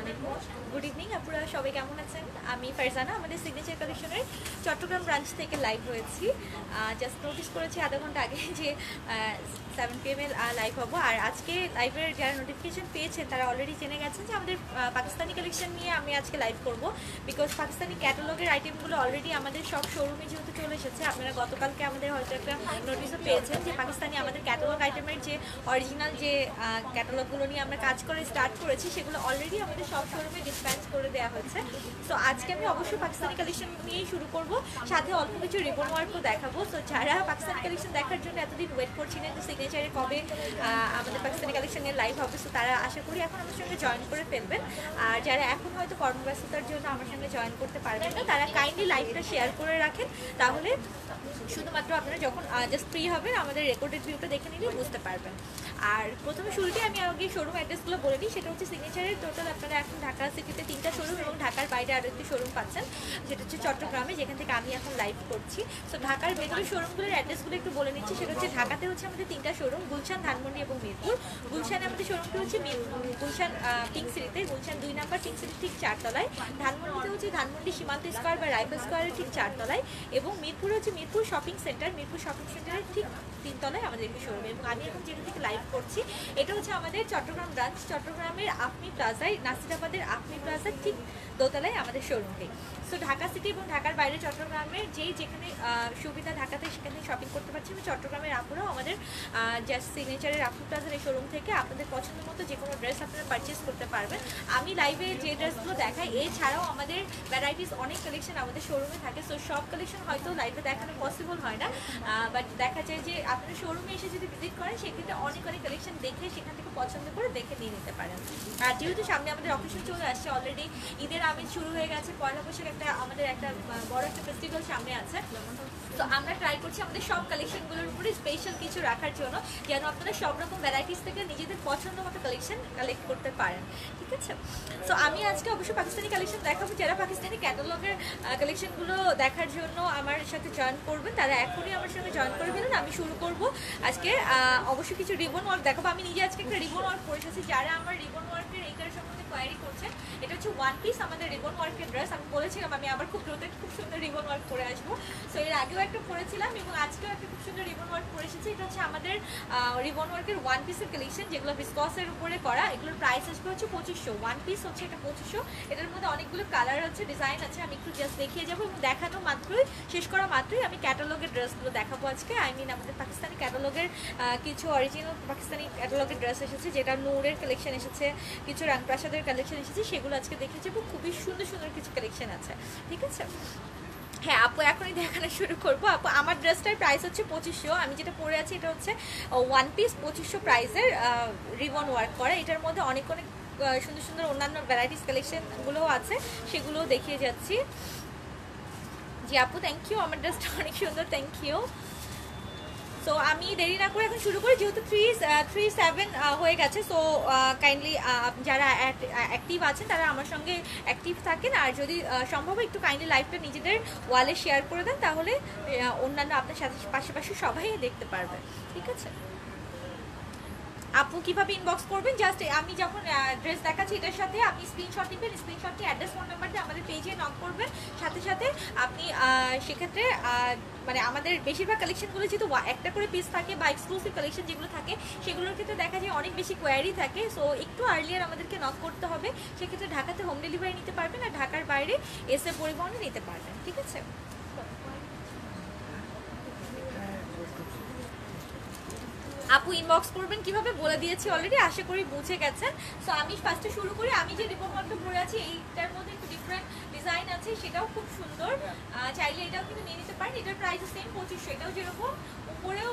আলাইকুম, good evening. আপনারা সবাই কেমন আছেন? আমি ফারজানা, আমাদের সিগনেচার কালেকশনের চট্টগ্রাম ব্রাঞ্চ থেকে লাইভ হয়েছি। জাস্ট নোটিস করেছি আধা ঘন্টা আগে যে 7 PM লাইভ হবো। আর আজকে লাইভের যারা নোটিফিকেশন পেয়েছেন তারা অলরেডি জেনে গেছেন যে আমাদের পাকিস্তানি কালেকশন নিয়ে আমি আজকে লাইভ করব। বিকজ পাকিস্তানি ক্যাটালগের আইটেমগুলো অলরেডি আমাদের সব শোরুমে যেহেতু চলে এসেছে, আপনারা গতকালকে আমাদের হয়তো একটা নোটিশও পেয়েছেন যে পাকিস্তানি আমাদের ক্যাটালগ আইটেমের যে অরিজিনাল যে ক্যাটালগুলো নিয়ে আমরা কাজ করে স্টার্ট করেছি সেগুলো অলরেডি আমাদের সব শোরুমে ডিসপ্যাচ করে দেওয়া হয়েছে। সো আজকে আমি অবশ্যই পাকিস্তানি কালেকশন নিয়েই শুরু করব, সাথে অল্প কিছু রিবন ওয়ার্কও দেখাবো। সো যারা পাকিস্তানি কালেকশন দেখার জন্য এতদিন ওয়েট করছিলেন যে সিগনেচারে কবে আমাদের পাকিস্তানি কালেকশনের লাইভ হবে, সো তারা আশা করি এখন আমার সঙ্গে জয়েন করে ফেলবেন। আর যারা এখন হয়তো কর্মব্যস্ততার জন্য আমার সঙ্গে জয়েন করতে পারবেন না, তারা কাইন্ডলি লাইভটা শেয়ার করে রাখেন, তাহলে শুধুমাত্র আপনারা যখন জাস্ট ফ্রি হবেন আমাদের রেকর্ডেড ভিউটা দেখে নিলে বুঝতে পারবেন। আর প্রথমে শুরুতে আমি আগে শোরুম অ্যাড্রেসগুলো বলে দিই। সেটা হচ্ছে সিগনেচারের টোটাল আপনারা এখন ঢাকা সিটিতে 3টা শোরুম এবং ঢাকার বাইরে আরও একটি শোরুম পাচ্ছেন, সেটা হচ্ছে চট্টগ্রামে, যেখান থেকে আমি এখন লাইভ করছি। সো ঢাকার ভেতরে শোরুমগুলোর অ্যাড্রেসগুলো একটু বলে নিচ্ছি। সেটা হচ্ছে ঢাকাতে হচ্ছে আমাদের 3টা শোরুম, গুলশান, ধানমন্ডি এবং মিরপুর। গুলশানে আমাদের শোরুমটি হচ্ছে গুলশান পিঙ্ক সিটিতে, গুলশান 2 নাম্বার পিঙ্ক সিটির ঠিক 4 তলায়। ধানমন্ডিতে হচ্ছে ধানমন্ডি সীমান্ত স্কোয়ার বা রাইফেল স্কোয়ারের ঠিক 4 তলায়। এবং মিরপুরে হচ্ছে Mirpur shopping centre, Mirpur shopping সেন্টারের ঠিক 3 তলায় আমাদের একটি শোরুম। এবং আমি এখন যেখান থেকে লাইভ করছি এটা হচ্ছে আমাদের চট্টগ্রাম ব্রাঞ্চ, চট্টগ্রামের আফমি প্লাজায়, নাসিরাবাদের আফমি প্লাজার ঠিক দোতলায় আমাদের শোরুমটি। সো ঢাকা সিটি এবং ঢাকার বাইরে চট্টগ্রামের যেখানে সুবিধা ঢাকাতে সেখানে শপিং করতে পারছি। এবং চট্টগ্রামের আপুরাও আমাদের জাস্ট সিগনেচারের আফমি প্লাজার এই শোরুম থেকে আপনাদের পছন্দ মতো যে কোনো ড্রেস আপনারা পারচেস করতে পারবেন। আমি লাইভে যে ড্রেসগুলো দেখাই, এছাড়াও আমাদের ভ্যারাইটিস অনেক কালেকশন আমাদের শোরুমে থাকে। সো সব কালেকশন হয়তো লাইভে দেখানো পসিবল হয় না, বাট দেখা যায় যে আপনারা শোরুমে এসে যদি ভিজিট করেন সেক্ষেত্রে অনেক কালেকশন দেখে সেখান থেকে পছন্দ করে দেখে নিয়ে নিতে পারেন। আর যেহেতু সামনে আমাদের অকেশন চলে আসছে, অলরেডি ঈদের আমেজ শুরু হয়ে গেছে, পয়লা বৈশাখ আমাদের একটা বড় একটা ফেস্টিভ্যাল সামনে আছে। তো আমরা ট্রাই করছি আমাদের সব কালেকশনগুলোর উপরে স্পেশাল কিছু রাখার জন্য, যেন আপনারা সব রকম ভ্যারাইটিস থেকে নিজেদের পছন্দ মতো কালেকশন কালেক্ট করতে পারেন। ঠিক আছে, সো আমি আজকে অবশ্যই পাকিস্তানি কালেকশন দেখাবো। যারা পাকিস্তানি ক্যাটালগের কালেকশনগুলো দেখার জন্য আমার সাথে জয়েন করবেন তারা এখনই আমার সঙ্গে জয়েন করে ফেলুন। আমি শুরু করব আজকে অবশ্যই কিছু রিবন ওয়ার্ক দেখাবো। আমি নিজে আজকে একটা রিবন ওয়ার্ক করে এসেছি। যারা আমার রিবন ওয়ার্কের এইটার সম্বন্ধে কোয়ারি করছেন, এটা হচ্ছে ওয়ান পিস আমাদের রিবন ওয়ার্কের ড্রেস। আমি বলেছিলাম আমি আবার খুব দ্রুত খুব সুন্দর রিবন ওয়ার্ক করে আসবো। সো এর আগেও একটা পরেছিলাম এবং আজকেও একটা খুব সুন্দর রিবন ওয়ার্ক করে এসেছি। এটা হচ্ছে আমাদের রিবন ওয়ার্কের ওয়ান পিসের কালেকশন, যেগুলো বিসকসের উপরে করা। এগুলোর প্রাইস আসবে হচ্ছে 2500। ওয়ান পিস হচ্ছে এটা 2500। এটার মধ্যে অনেকগুলো কালার আছে, ডিজাইন আছে। আমি একটু জাস্ট দেখিয়ে যাবো এবং দেখানো মাত্রই, শেষ করা মাত্রই আমি ক্যাটালগের ড্রেসগুলো দেখাবো আজকে। আমাদের পাকিস্তানি ক্যাটালগের কিছু অরিজিনাল পাকিস্তানি ক্যাটালগের ড্রেস এসেছে, যেটা নূরের কালেকশন এসেছে, কিছু রাংপ্রাসাদের কালেকশন এসেছে, সেগুলো আজকে দেখে যাবো। খুবই সুন্দর সুন্দর কিছু কালেকশন আছে। ঠিক আছে, হ্যাঁ আপু এখনই দেখানো শুরু করবো। আপু আমার ড্রেসটার প্রাইস হচ্ছে 2500। আমি যেটা পরে আছি এটা হচ্ছে ওয়ান পিস 2500 প্রাইসের রিবন ওয়ার্ক করা। এটার মধ্যে অনেক অনেক সুন্দর সুন্দর অন্যান্য ভ্যারাইটিস কালেকশনগুলোও আছে, সেগুলোও দেখিয়ে যাচ্ছি। জি আপু থ্যাংক ইউ, আমার ড্রেসটা অনেক সুন্দর, থ্যাংক ইউ। সো আমি দেরি না করে এখন শুরু করি, যেহেতু 3:37 হয়ে গেছে। সো কাইন্ডলি যারা অ্যাক্টিভ আছেন তারা আমার সঙ্গে অ্যাক্টিভ থাকেন। আর যদি সম্ভব একটু কাইন্ডলি লাইভটা নিজেদের ওয়ালে শেয়ার করে দেন, তাহলে অন্যান্য আপনার সাথে পাশাপাশি সবাই দেখতে পারবে। ঠিক আছে আপু, কিভাবে ইনবক্স করবেন? জাস্ট আমি যখন ড্রেস দেখাচ্ছি এটার সাথে আপনি স্ক্রিনশট নেবেন, স্ক্রিনশটটি অ্যাড্রেস ফোন নাম্বার দিয়ে আমাদের পেজে নক করবেন। সাথে সাথে আপনি সেক্ষেত্রে মানে আমাদের বেশিরভাগ কালেকশনগুলো যেহেতু একটা করে পিস থাকে বা এক্সক্লুসিভ কালেকশন যেগুলো থাকে সেগুলোর ক্ষেত্রে দেখা যায় অনেক বেশি কোয়ারি থাকে। সো একটু আর্লিয়ার আমাদেরকে নক করতে হবে। সেক্ষেত্রে ঢাকাতে হোম ডেলিভারি নিতে পারবেন, আর ঢাকার বাইরে এসে পরিবহনে নিতে পারবেন। ঠিক আছে আপু, ইনবক্স করবেন কিভাবে বলে দিয়েছি অলরেডি, আশা করি বুঝে গেছেন। সো আমি ফার্স্টে শুরু করি। আমি যে রিবন ওয়ার্কটা পরে আছি এইটার মধ্যে একটু ডিফারেন্ট ডিজাইন আছে, সেটাও খুব সুন্দর। চাইলে এটাও কিন্তু নিয়ে নিতে পারেন। এটার প্রাইস সেম 2500। এটাও যেরকম উপরেও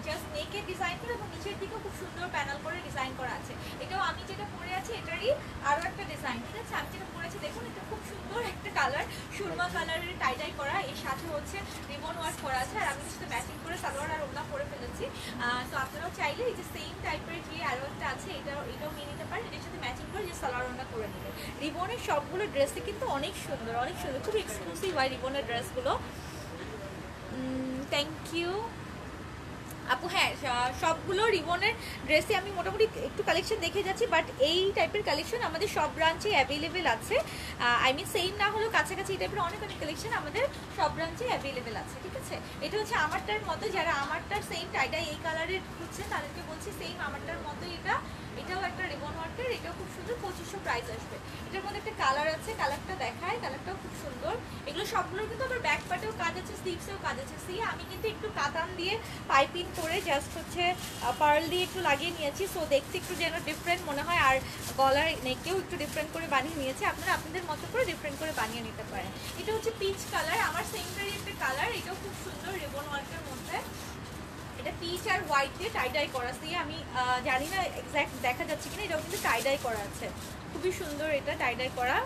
জাস্ট নেকের ডিজাইন করে এবং নিচের দিকেও খুব সুন্দর প্যানেল করে ডিজাইন করা আছে। এটাও আমি যেটা পরে আছি এটারই আরও একটা ডিজাইন। ঠিক আছে, আমি যেটা পরেছি দেখুন, এটা খুব সুন্দর একটা কালার, সুরমা কালারের টাইডাই করা, এর সাথে হচ্ছে রিবন ওয়ার্ক করা আছে। আর আমি সাথে ম্যাচিং করে সালোয়ার আর ওড়না পরে ফেলেছি। তো আপনারাও চাইলে এই যে সেম টাইপের যে আরও একটা আছে এটাও নিয়ে নিতে পারেন। এটার সাথে ম্যাচিং করে যে সালোয়ার ওড়না করে নেবেন। রিবনের সবগুলো ড্রেসই কিন্তু অনেক সুন্দর, অনেক সুন্দর, খুব এক্সক্লুসিভ হয় রিবনের ড্রেসগুলো। থ্যাংক ইউ আপু হ্যাঁ, সবগুলো রিবনের ড্রেসে আমি মোটামুটি একটু কালেকশন দেখে যাচ্ছি, বাট এই টাইপের কালেকশন আমাদের সব ব্রাঞ্চে অ্যাভেলেবেল আছে। আই মিন সেম না হলেও কাছাকাছি এই টাইপের অনেক অনেক কালেকশন আমাদের সব ব্রাঞ্চে অ্যাভেলেবেল আছে, ঠিক আছে। এটা হচ্ছে আমারটার মতো, যারা আমারটার সেম টাইডাই এই কালারের খুঁজছেন তাদেরকে বলছি সেম আমারটার মতো এটা, এটাও একটা রিবন ওয়ার্কের, এটাও খুব সুন্দর, 2500 প্রাইস আসবে। এটার মধ্যে একটা কালার আছে, কালারটা দেখায়, কালারটাও খুব সুন্দর। এগুলো সবগুলোর কিন্তু আবার ব্যাক পার্টেও কাজ আছে, স্লিভসেও কাজ আছে। সি আমি কিন্তু একটু কাতান দিয়ে পাইপিং করে জাস্ট হচ্ছে পার্ল দিয়ে একটু লাগিয়ে নিয়েছি, সো দেখতে একটু যেন ডিফারেন্ট মনে হয়, আর গলার নেকেও একটু ডিফারেন্ট করে বানিয়ে নিয়েছি। আপনারা আপনাদের মতো করে ডিফারেন্ট করে বানিয়ে নিতে পারেন। এটা হচ্ছে পিচ কালার, আমার সেমটারই একটা কালার, এটাও খুব সুন্দর রিবন ওয়ার্কের মধ্যে। এটা পিচ আর হোয়াইট দিয়ে টাইডাই করা, দিয়ে আমি জানি না এক্স্যাক্ট দেখা যাচ্ছে কিনা, এটাও কিন্তু টাইডাই করা আছে, খুবই সুন্দর এটা টাইডাই করা।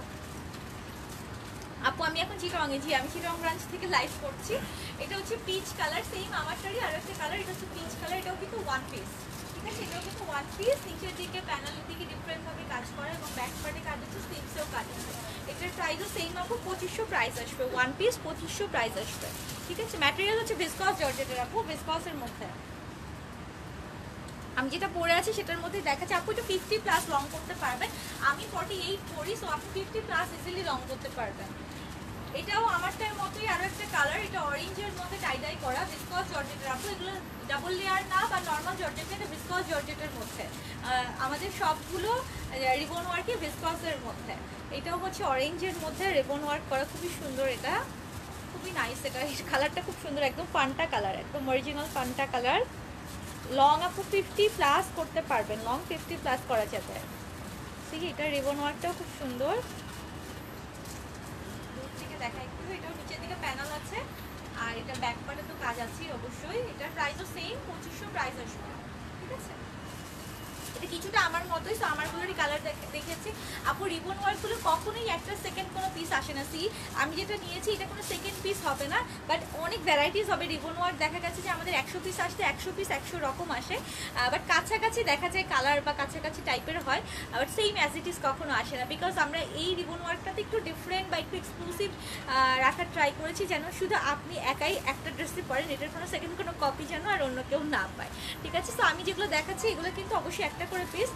আপু আমি এখন চিটংয়ে, জি আমি চিটং ব্রাঞ্চ থেকে লাইভ করছি। এটা হচ্ছে পিচ কালার, সেম আমারটারই আর একটা কালার, এটা হচ্ছে পিচ কালার, এটাও কিন্তু ওয়ান পিস, ঠিক আছে। এটাও কিন্তু ওয়ান পিস, নিচের দিকে প্যানেলের দিকে ডিফারেন্টভাবে কাজ করা এবং ব্যাক পার্টে কাজ হচ্ছে, স্লিভসেও কাজ আছে। এটার প্রাইসও সেম আপু, 2500 প্রাইস আসবে, ওয়ান পিস 2500 প্রাইস আসবে, ঠিক আছে। ম্যাটেরিয়াল হচ্ছে ভিসকস জর্জেটের আপু, ভিসকসের মধ্যে। আমি যেটা পরে আছি সেটার মধ্যে দেখাচ্ছে আপু এটা 50+ লং করতে পারবেন, আমি 48 পরি, সো আপনি 50+ ইজিলি লং করতে পারবেন। এটাও আমারটার মতোই আরো একটা কালার, এটা অরেঞ্জের মধ্যে টাইডাই করা, ভিসকস জর্জেটের আপু। এগুলো ডাবল লেয়ার না বা নর্মাল জর্জেট, এটা ভিসকস জর্জেটের মধ্যে। আমাদের সবগুলো রিবন ওয়ার্কে ভিসকসের মধ্যে। এটাও হচ্ছে অরেঞ্জের মধ্যে রিবন ওয়ার্ক করা, খুবই সুন্দর, এটা খুবই নাইস। এটা কালারটা খুব সুন্দর, একদম পান্টা কালার, একদম অরিজিনাল পান্টা কালার। লং আপু 50+ করতে পারবেন, লং 50+ করা যাবে। ঠিক, এটা রিবন ওয়ার্কটাও খুব সুন্দর, দূর থেকে দেখা একটু। এটাও নিচের দিকে প্যানেল আছে, আর এটা ব্যাক পার্টে তো কাজ আছে অবশ্যই। এটার প্রাইসও সেম 2500 প্রাইস আসবে, ঠিক আছে। এটা কিছুটা আমার মতোই, তো আমারগুলোরই কালার দেখেছি আপু। রিবন ওয়ার্কগুলো কখনোই একটা সেকেন্ড কোনো পিস আসে না। সি আমি যেটা নিয়েছি এটা কোনো সেকেন্ড পিস হবে না, বাট অনেক ভ্যারাইটিস হবে রিবন ওয়ার্ক। দেখা গেছে যে আমাদের 100 পিস আসতে 100 পিস 100 রকম আসে, বাট কাছাকাছি দেখা যায় কালার বা কাছাকাছি টাইপের হয়, but same as it is কখনো আসে না। বিকজ আমরা এই রিবন ওয়ার্কটাতে একটু ডিফারেন্ট বা একটু এক্সক্লুসিভ রাখার ট্রাই করেছি, যেন শুধু আপনি একাই একটা ড্রেসে পরেন, এটার কোনো সেকেন্ড কোনো কপি যেন আর অন্য কেউ না পায়, ঠিক আছে। তো আমি যেগুলো দেখাচ্ছি এগুলো কিন্তু অবশ্যই একটা করে পিস,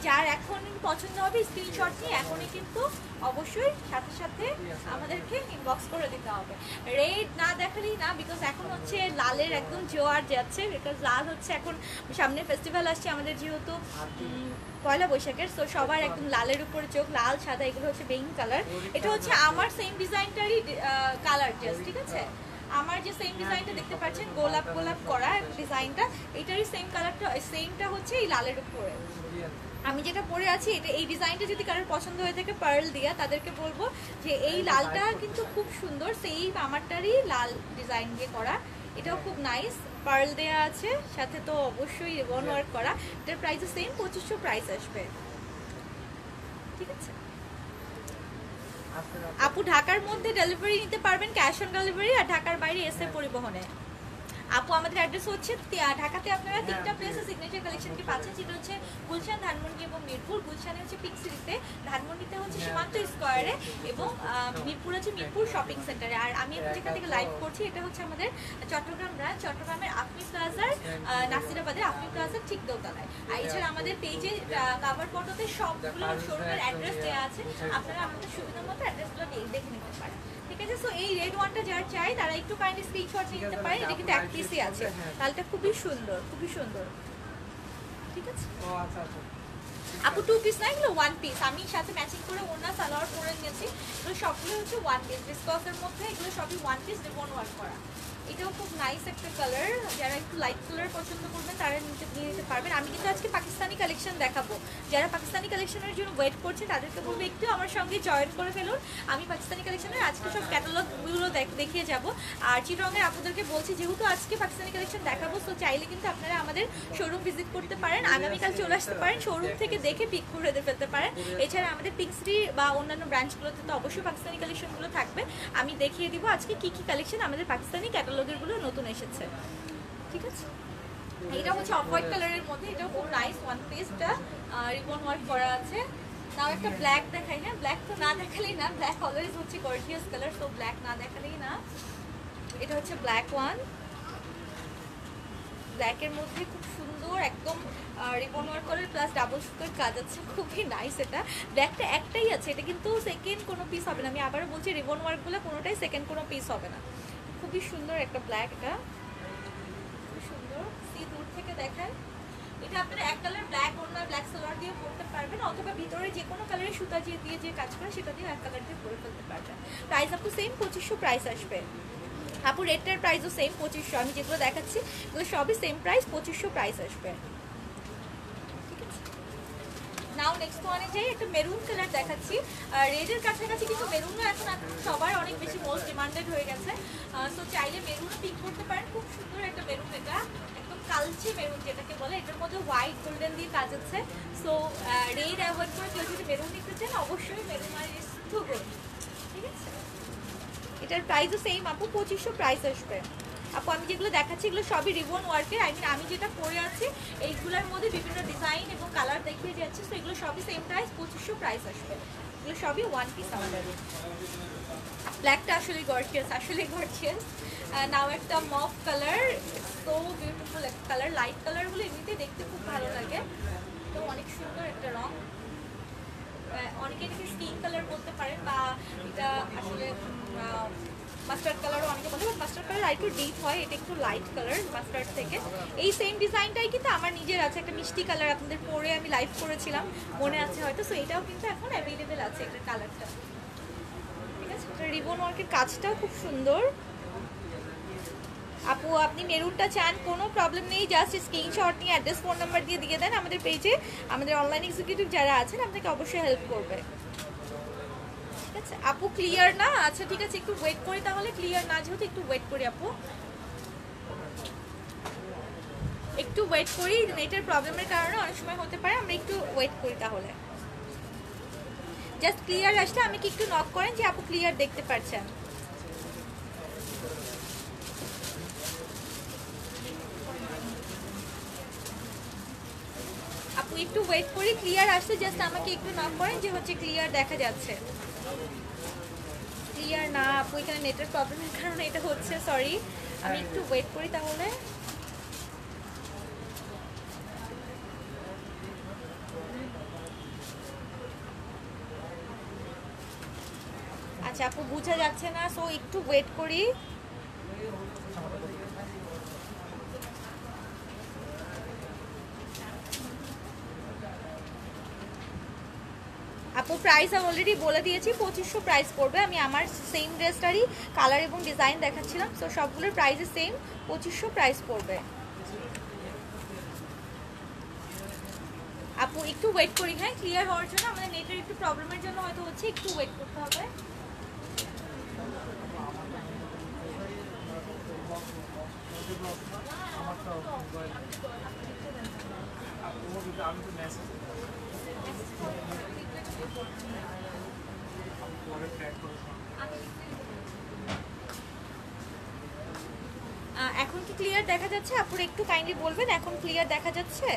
যার এখন পছন্দ হবে স্ক্রিনশট নিয়ে এখনই কিন্তু অবশ্যই সাথে সাথে আমাদেরকে ইনবক্স করে দিতে হবে। রেড না দেখালেই না, বিকজ এখন হচ্ছে লালের একদম জোয়ার যাচ্ছে, বিকজ লাল হচ্ছে এখন সামনে ফেস্টিভ্যাল আসছে আমাদের, যেহেতু পয়লা বৈশাখের, তো সবার একদম লালের উপরে চোখ, লাল সাদা, এগুলো হচ্ছে বেইং কালার। এটা হচ্ছে আমার সেম ডিজাইনটারই কালার ড্রেস, ঠিক আছে। আমার যে সেম ডিজাইনটা দেখতে পাচ্ছেন গোলাপ গোলাপ করা ডিজাইনটা, এটারই সেম কালারটা, সেমটা হচ্ছে এই লালের উপরে। আমি যেটা পরে আছি এটা, এই ডিজাইনটা যদি কারোর পছন্দ হয়ে থাকে পার্ল দিয়া, তাদেরকে বলবো যে এই লালটা কিন্তু খুব সুন্দর, সেই আমারটারই লাল ডিজাইন দিয়ে করা, এটাও খুব নাইস, পার্ল দেয়া আছে সাথে, তো অবশ্যই রিবন ওয়ার্ক করা। এটার প্রাইসও সেম 2500 প্রাইস আসবে, ঠিক আছে আপু। ঢাকার মধ্যে ডেলিভারি নিতে পারবেন, ক্যাশ অন ডেলিভারি, আর ঢাকার বাইরে এসে পরিবহনে। আপু আমাদের অ্যাড্রেস হচ্ছে ঢাকাতে আপনারা 3টা প্লেসে সিগনেচার কালেকশনকে পাচ্ছেন, যেটা হচ্ছে গুলশান, ধানমন্ডি এবং মিরপুর। গুলশানে হচ্ছে পিঙ্ক সিটিতে, ধানমন্ডিতে হচ্ছে সীমান্ত স্কোয়ারে, এবং মিরপুর হচ্ছে মিরপুর শপিং সেন্টারে। আর আমি যেখান থেকে লাইভ করছি এটা হচ্ছে আমাদের চট্টগ্রাম ব্রাঞ্চ, চট্টগ্রামের আফমি প্লাজার, নাসিরাবাদের আফমি প্লাজার ঠিক দোতলায়। আর এছাড়া আমাদের পেজে কাভার ফটোতে সবগুলো শোরুমের অ্যাড্রেস দেওয়া আছে, আপনারা আমাদের সুবিধা মতো অ্যাড্রেসগুলো দেখে নিতে পারেন, ঠিক আছে। সো এই রেড ওয়ানটা যার চাই তারা একটু কাইন্ডলি স্ক্রিনশট নিতে পারেন, এটা কিন্তু এক পিসই আছে, তাহলে খুবই সুন্দর, খুবই সুন্দর, ঠিক আছে। আপু 2 পিস না, এগুলো 1 পিস, আমি সাথে ম্যাচিং করে ওনা সালোয়ার পরে নিয়েছি। এগুলো সবগুলো হচ্ছে 1 পিস, ডিসকাউন্টের মধ্যে এগুলো সবই 1 পিস রিবন ওয়ার্ক করা। এটাও খুব নাইস একটা কালার, যারা একটু লাইট কালার পছন্দ করবেন তারা নিয়ে নিতে পারবেন। আমি কিন্তু আজকে পাকিস্তানি কালেকশন দেখাবো, যারা পাকিস্তানি কালেকশনের জন্য ওয়েট করছে তাদেরকে বলবো একটু আমার সঙ্গে জয়েন করে ফেলুন। আমি পাকিস্তানি কালেকশনের আজকে সব ক্যাটালগুলো দেখিয়ে যাব। আর চিটংয়ের আপনাদেরকে বলছি, যেহেতু আজকে পাকিস্তানি কালেকশন দেখাবো, সো চাইলে কিন্তু আপনারা আমাদের শোরুম ভিজিট করতে পারেন, আগামীকাল চলে আসতে পারেন, শোরুম থেকে দেখে পিক করে ফেলতে পারেন। এছাড়া আমাদের পিঙ্ক সিটি বা অন্যান্য ব্রাঞ্চগুলোতে তো অবশ্যই পাকিস্তানি কালেকশনগুলো থাকবে, আমি দেখিয়ে দিব আজকে কি কি কালেকশন আমাদের পাকিস্তানি ক্যাটালগেরগুলো নতুন এসেছে, ঠিক আছে। এটা হচ্ছে অফ হোয়াইট কালারের মধ্যে, এটাও খুব নাইস, ওয়ান পিসটা রিবন ওয়ার্ক করা আছে। তাও একটা ব্ল্যাক দেখাই, হ্যাঁ ব্ল্যাক তো না দেখালেই না, ব্ল্যাক অলওয়েজ হচ্ছে গর্জিয়াস কালার, তো ব্ল্যাক না দেখালেই না। এটা হচ্ছে ব্ল্যাক ওয়ান, ব্ল্যাকের মধ্যে খুব সুন্দর একদম রিবন ওয়ার্ক করার প্লাস ডাবল সুতোর কাজ আছে, খুবই নাইস। এটা ব্ল্যাকটা একটাই আছে, এটা কিন্তু সেকেন্ড কোনো পিস হবে না। আমি আবারও বলছি রিবন ওয়ার্কগুলো কোনোটাই সেকেন্ড কোনো পিস হবে না। খুবই সুন্দর একটা ব্ল্যাক, এটা খুব সুন্দর। দূর থেকে দেখায়, এটা আপনারা এক কালার ব্ল্যাক ওড়না ব্ল্যাক সালোয়ার দিয়ে পরতে পারবেন, অথবা ভিতরে যে কোনো কালারের সুতা দিয়ে যে কাজ করে সেটা দিয়ে এক কালার দিয়ে পরে ফেলতে পারবেন। প্রাইস আপু সেম 2500 প্রাইস আসবে আপু। রেডটার প্রাইসও সেম 2500। আমি যেগুলো দেখাচ্ছি এগুলো সবই সেম প্রাইস, 2500 প্রাইস আসবে। ঠিক আছে, নাও নেক্সট ওয়ানে যাই। একটা মেরুন কালার দেখাচ্ছি, রেডের কাছাকাছি কিন্তু মেরুনও এখন সবার অনেক বেশি মোস্ট ডিমান্ডেড হয়ে গেছে। সো চাইলে মেরুনও পিক করতে পারেন, খুব সুন্দর একটা মেরুন। এটা একদম কালচে মেরুন যেটাকে বলে, এটার মধ্যে হোয়াইট গোল্ডেন দিয়ে কাজ আছে। সো রেড অ্যাভয়েড করে কেউ যদি মেরুন নিতে চান অবশ্যই মেরুন আর ইজ টু গুড। ঠিক আছে, এটার প্রাইসও সেম আপু, 2500 প্রাইস আসবে আপু। আমি যেগুলো দেখাচ্ছি এগুলো সবই রিবন ওয়ার্কের। আমি যেটা পরে আছি এইগুলোর মধ্যে বিভিন্ন ডিজাইন এবং কালার দেখিয়ে যাচ্ছে। তো এগুলো সবই সেম প্রাইস, 2500 প্রাইস আসবে। এগুলো সবই ওয়ান পিস আমাদের। ব্ল্যাকটা আসলে গর্জিয়াস, আসলে গর্জিয়াস। নাও একটা মফ কালার, তো বিউটিফুল একটা কালার। লাইট কালারগুলো এমনিতে দেখতে খুব ভালো লাগে, তো অনেক সুন্দর একটা রং। অনেকে এটাকে স্কিন কালার বলতে পারেন, বা এটা আসলে মাস্টার্ড কালারও অনেকে বলে, বাট মাস্টার্ড কালার আরেকটু ডিপ হয়, এটা একটু লাইট কালার মাস্টার্ড থেকে। এই সেম ডিজাইনটাই কিন্তু আমার নিজের আছে, একটা মিষ্টি কালার আপনাদের পরে আমি লাইভ করেছিলাম, মনে আছে হয়তো। সো এটাও কিন্তু এখন অ্যাভেলেবেল আছে, এটার কালারটা। ঠিক আছে, রিবন ওয়ার্কের কাজটাও খুব সুন্দর আপু। আপনি মেরুনটা চান, কোনো প্রবলেম নেই, জাস্ট স্ক্রিনশট নিয়ে অ্যাড্রেস ফোন নাম্বার দিয়ে দেন আমাদের পেজে। আমাদের অনলাইন এক্সিকিউটিভ যারা আছেন আপনাকে অবশ্যই হেল্প করবে। ঠিক আছে আপু, ক্লিয়ার না? আচ্ছা ঠিক আছে, একটু ওয়েট করি তাহলে। ক্লিয়ার না যেহেতু, একটু ওয়েট করি আপু, একটু ওয়েট করি। নেটের প্রবলেমের কারণে অনেক সময় হতে পারে, আমরা একটু ওয়েট করি তাহলে। জাস্ট ক্লিয়ার আসলে আমি কি একটু নক করেন যে আপু ক্লিয়ার দেখতে পাচ্ছেন। আপু একটু ওয়েট করি, ক্লিয়ার আসলে জাস্ট আমাকে একটু নক করেন যে হচ্ছে ক্লিয়ার দেখা যাচ্ছে। ক্লিয়ার না আপু, এখানে নেটের প্রবলেমের কারণে এটা হচ্ছে, সরি। আমি একটু ওয়েট করি তাহলে। আচ্ছা আপু, বোঝা যাচ্ছে না, সো একটু ওয়েট করি। আপু প্রাইস আমি অলরেডি বলে দিয়েছি, 2500 প্রাইস পড়বে। আমি আমার সেম ড্রেসটারই কালার এবং ডিজাইন দেখাচ্ছিলাম, সো সবগুলোর প্রাইসে সেম 2500 প্রাইস পড়বে আপু। একটু ওয়েট করি, হ্যাঁ, ক্লিয়ার হওয়ার জন্য। আমাদের নেটের একটু প্রবলেমের জন্য হয়তো হচ্ছে, একটু ওয়েট করতে হবে। এখন কি ক্লিয়ার দেখা যাচ্ছে আপুর? একটু কাইন্ডলি বলবেন এখন ক্লিয়ার দেখা যাচ্ছে?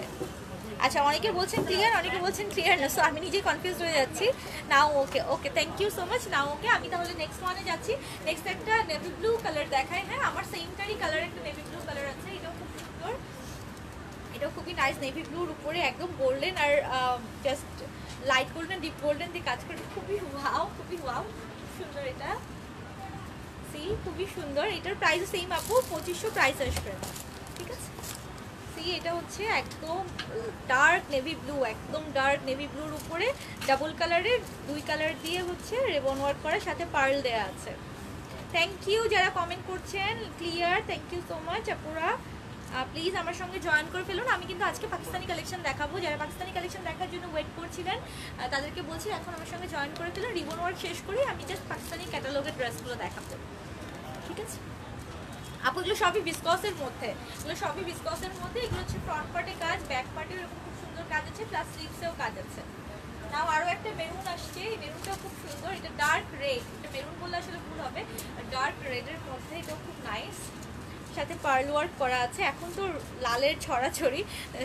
আচ্ছা, অনেকে বলছেন ক্লিয়ার, অনেকে বলছেন ক্লিয়ার না, সো আমি নিজেই কনফিউজ হয়ে যাচ্ছি। নাও ওকে, ওকে, থ্যাংক ইউ সো মাচ। নাও ওকে, আমি তাহলে নেক্সট ওয়ানে যাচ্ছি। নেক্সট একটা নেভি ব্লু কালার দেখাই। হ্যাঁ, আমার সেমটারই কালার একটা নেভি ব্লু কালার আছে, এটাও খুব সুন্দর, এটাও খুবই নাইস। নেভি ব্লুর উপরে একদম গোল্ডেন আর just light golden deep golden দিয়ে কাজ করে, খুবই ওয়াও, খুবই ওয়াও, সুন্দর। এটা সি খুবই সুন্দর। এটার প্রাইস সেম আপু, 2500 প্রাইস আসবে। ঠিক আছে, সি এটা হচ্ছে একদম ডার্ক নেভি ব্লু, একদম ডার্ক নেভি ব্লুর উপরে ডাবল কালারের দুই কালার দিয়ে হচ্ছে রিবন ওয়ার্ক করার সাথে পার্ল দেয়া আছে। থ্যাংক ইউ যারা কমেন্ট করছেন, clear, thank you so much আপুরা। প্লিজ আমার সঙ্গে জয়েন করে ফেলুন। আমি কিন্তু আজকে পাকিস্তানি কালেকশন দেখাবো, যারা পাকিস্তানি কালেকশন দেখার জন্য ওয়েট করছিলেন তাদেরকে বলছি এখন আমার সঙ্গে জয়েন করে ফেলুন। রিবন ওয়ার্ক শেষ করি, আমি জাস্ট পাকিস্তানি ক্যাটালগের ড্রেসগুলো দেখাবো। ঠিক আছে আপু, এগুলো সবই বিসকসের মধ্যে, এগুলো সবই বিসকসের মধ্যে। এগুলো হচ্ছে ফ্রন্ট পার্টে কাজ, ব্যাক পার্টে এরকম খুব সুন্দর কাজ আছে, প্লাস স্লিভসেও কাজ আছে। নাও আরও একটা মেরুন আসছে, এই মেরুনটাও খুব সুন্দর। এটা ডার্ক রেড, এটা মেরুন বললে আসলে ভুল হবে, ডার্ক রেডের মধ্যে এটাও খুব নাইস, সাথে পার্ল ওয়ার্ক করা আছে। এখন তো লালের ছড়াছড়ি,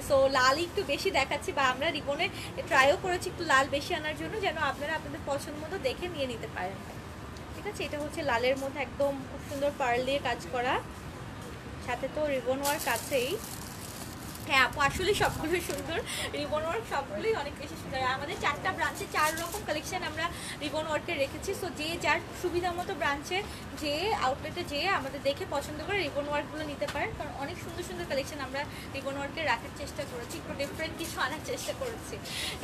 সো লাল একটু বেশি দেখাচ্ছি, বা আমরা রিবনে ট্রাইও করেছি একটু লাল বেশি আনার জন্য, যেন আপনারা আপনাদের পছন্দ মতো দেখে নিয়ে নিতে পারেন। ঠিক আছে, এটা হচ্ছে লালের মধ্যে একদম খুব সুন্দর পার্ল দিয়ে কাজ করা, সাথে তো রিবন ওয়ার্ক আছেই। হ্যাঁ আপু, আসলে সবগুলো সুন্দর, রিবন ওয়ার্ক সবগুলোই অনেক বেশি সুন্দর। আমাদের 4টা ব্রাঞ্চে 4 রকম কালেকশন আমরা রিবন ওয়ার্কে রেখেছি। সো যে যার সুবিধা মতো ব্রাঞ্চে যে আউটলেটে যেয়ে আমাদের দেখে পছন্দ করে রিবন ওয়ার্কগুলো নিতে পারেন, কারণ অনেক সুন্দর সুন্দর কালেকশন আমরা রিবন ওয়ার্কে রাখার চেষ্টা করেছি, একটু ডিফারেন্ট কিছু আনার চেষ্টা করেছি।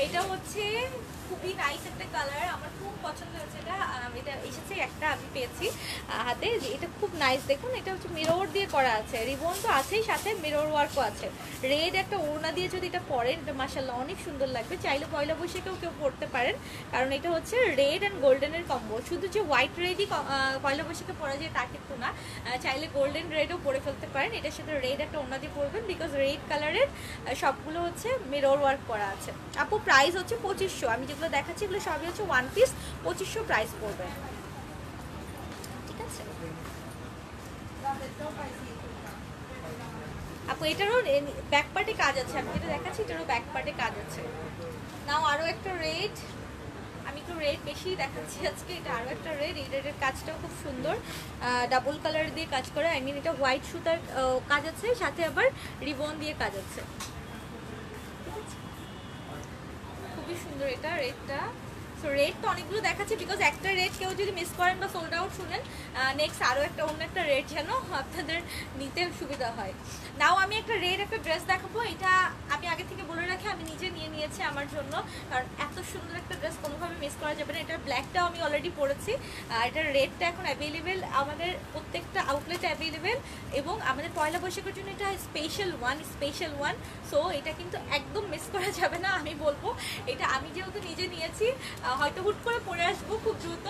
এটা হচ্ছে খুবই নাইস একটা কালার, আমার খুব পছন্দ হয়েছে। এটা এসেছে একটা আমি পেয়েছি হাতে, এটা খুব নাইস। দেখুন এটা হচ্ছে মিরর দিয়ে করা আছে, রিবন তো আছেই, সাথে মিরর ওয়ার্কও আছে। রেড একটা ওড়না দিয়ে যদি এটা পরেন, এটা মাশাআল্লাহ অনেক সুন্দর লাগবে। চাইলে পয়লা বৈশাখেও কেউ পরতে পারেন, কারণ এটা হচ্ছে রেড অ্যান্ড গোল্ডেনের কম্বো। শুধু যে হোয়াইট রেডই পয়লা বৈশাখে পরা যায় তা কিন্তু না, চাইলে গোল্ডেন রেডও পরে ফেলতে পারেন। এটার সাথে রেড একটা ওড়না দিয়ে পরবেন, বিকজ রেড কালারের সবগুলো হচ্ছে মিরর ওয়ার্ক করা আছে। আপু প্রাইস হচ্ছে 2500, আমি যেগুলো দেখাচ্ছি এগুলো সবই হচ্ছে 1 পিস, 2500 প্রাইস পড়বে। ঠিক আছে আপু, এটারও ব্যাক পার্টে কাজ আছে, আমি যেটা দেখাচ্ছি এটারও ব্যাক পার্টে কাজ আছে। নাও আরও একটা রেড, আমি একটু রেড বেশি দেখাচ্ছি আজকে। এটা আরও একটা রেড, এই রেডের কাজটাও খুব সুন্দর, ডাবল কালার দিয়ে কাজ করা। আই মিন এটা হোয়াইট সুতার কাজ আছে, সাথে আবার রিবন দিয়ে কাজ আছে। খুবই সুন্দর এটা রেডটা। সো রেড তো অনেকগুলো দেখাচ্ছে, বিকজ একটা রেড কেউ যদি মিস করেন বা সোল্ড আউট শুনেন, নেক্সট আরও একটা অন্য একটা রেড যেন আপনাদের নিতে সুবিধা হয়। নাও আমি একটা রেড একটা ড্রেস দেখাবো। এটা আমি আগে থেকে বলে রাখি, আমি নিজে নিয়ে নিয়েছি আমার জন্য, কারণ এত সুন্দর একটা ড্রেস কোনোভাবে মিস করা যাবে না। এটার ব্ল্যাকটাও আমি অলরেডি পরেছি, এটার রেডটা এখন অ্যাভেলেবেল আমাদের প্রত্যেকটা আউটলেটে অ্যাভেলেবেল, এবং আমাদের পয়লা বৈশাখের জন্য এটা স্পেশাল ওয়ান। সো এটা কিন্তু একদম মিস করা যাবে না। আমি বলবো এটা আমি যেহেতু নিজে নিয়েছি, হয়তো হুট করে পরে আসবো খুব দ্রুত,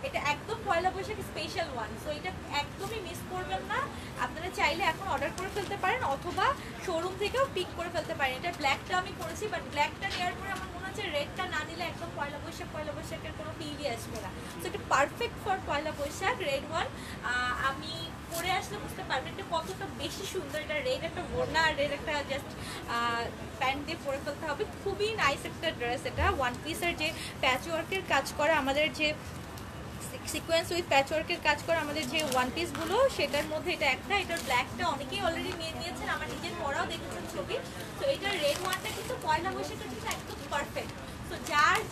এটা একদম পয়লা বৈশাখ স্পেশাল ওয়ান। সো এটা একদমই মিস করবেন না। আপনারা চাইলে এখন অর্ডার করে ফেলতে পারেন, অথবা শোরুম থেকেও পিক করে ফেলতে পারেন। এটা ব্ল্যাকটা আমি পরেছি, বাট ব্ল্যাকটা নেওয়ার পরে আমার মনে হচ্ছে রেডটা না নিলে একদম পয়লা বৈশাখের কোনো ফিলই আসবে না। সো এটা perfect for Poila Baishakh red one. আমি পরে আসলে বুঝতে পারবেন এটা কতটা বেশি সুন্দর। এটা রেড একটা ওড়না আর রেড একটা জাস্ট প্যান্ট দিয়ে পরে ফেলতে হবে। খুবই নাইস একটা ড্রেস। এটা ওয়ান পিসের যে প্যাচ ওয়ার্কের কাজ করা, আমাদের যে সিকোয়েন্স উইথ প্যাচওয়ার্কের কাজ করা আমাদের যে ওয়ান পিসগুলো, সেটার মধ্যে এটা একটা। এটার ব্ল্যাকটা অনেকেই অলরেডি নিয়ে নিয়েছেন, আমার নিজের পরাও দেখেছেন ছবি। তো এটার রেড ওয়ানটা কিন্তু পয়লা বৈশাখের জন্য একদম পারফেক্ট। তো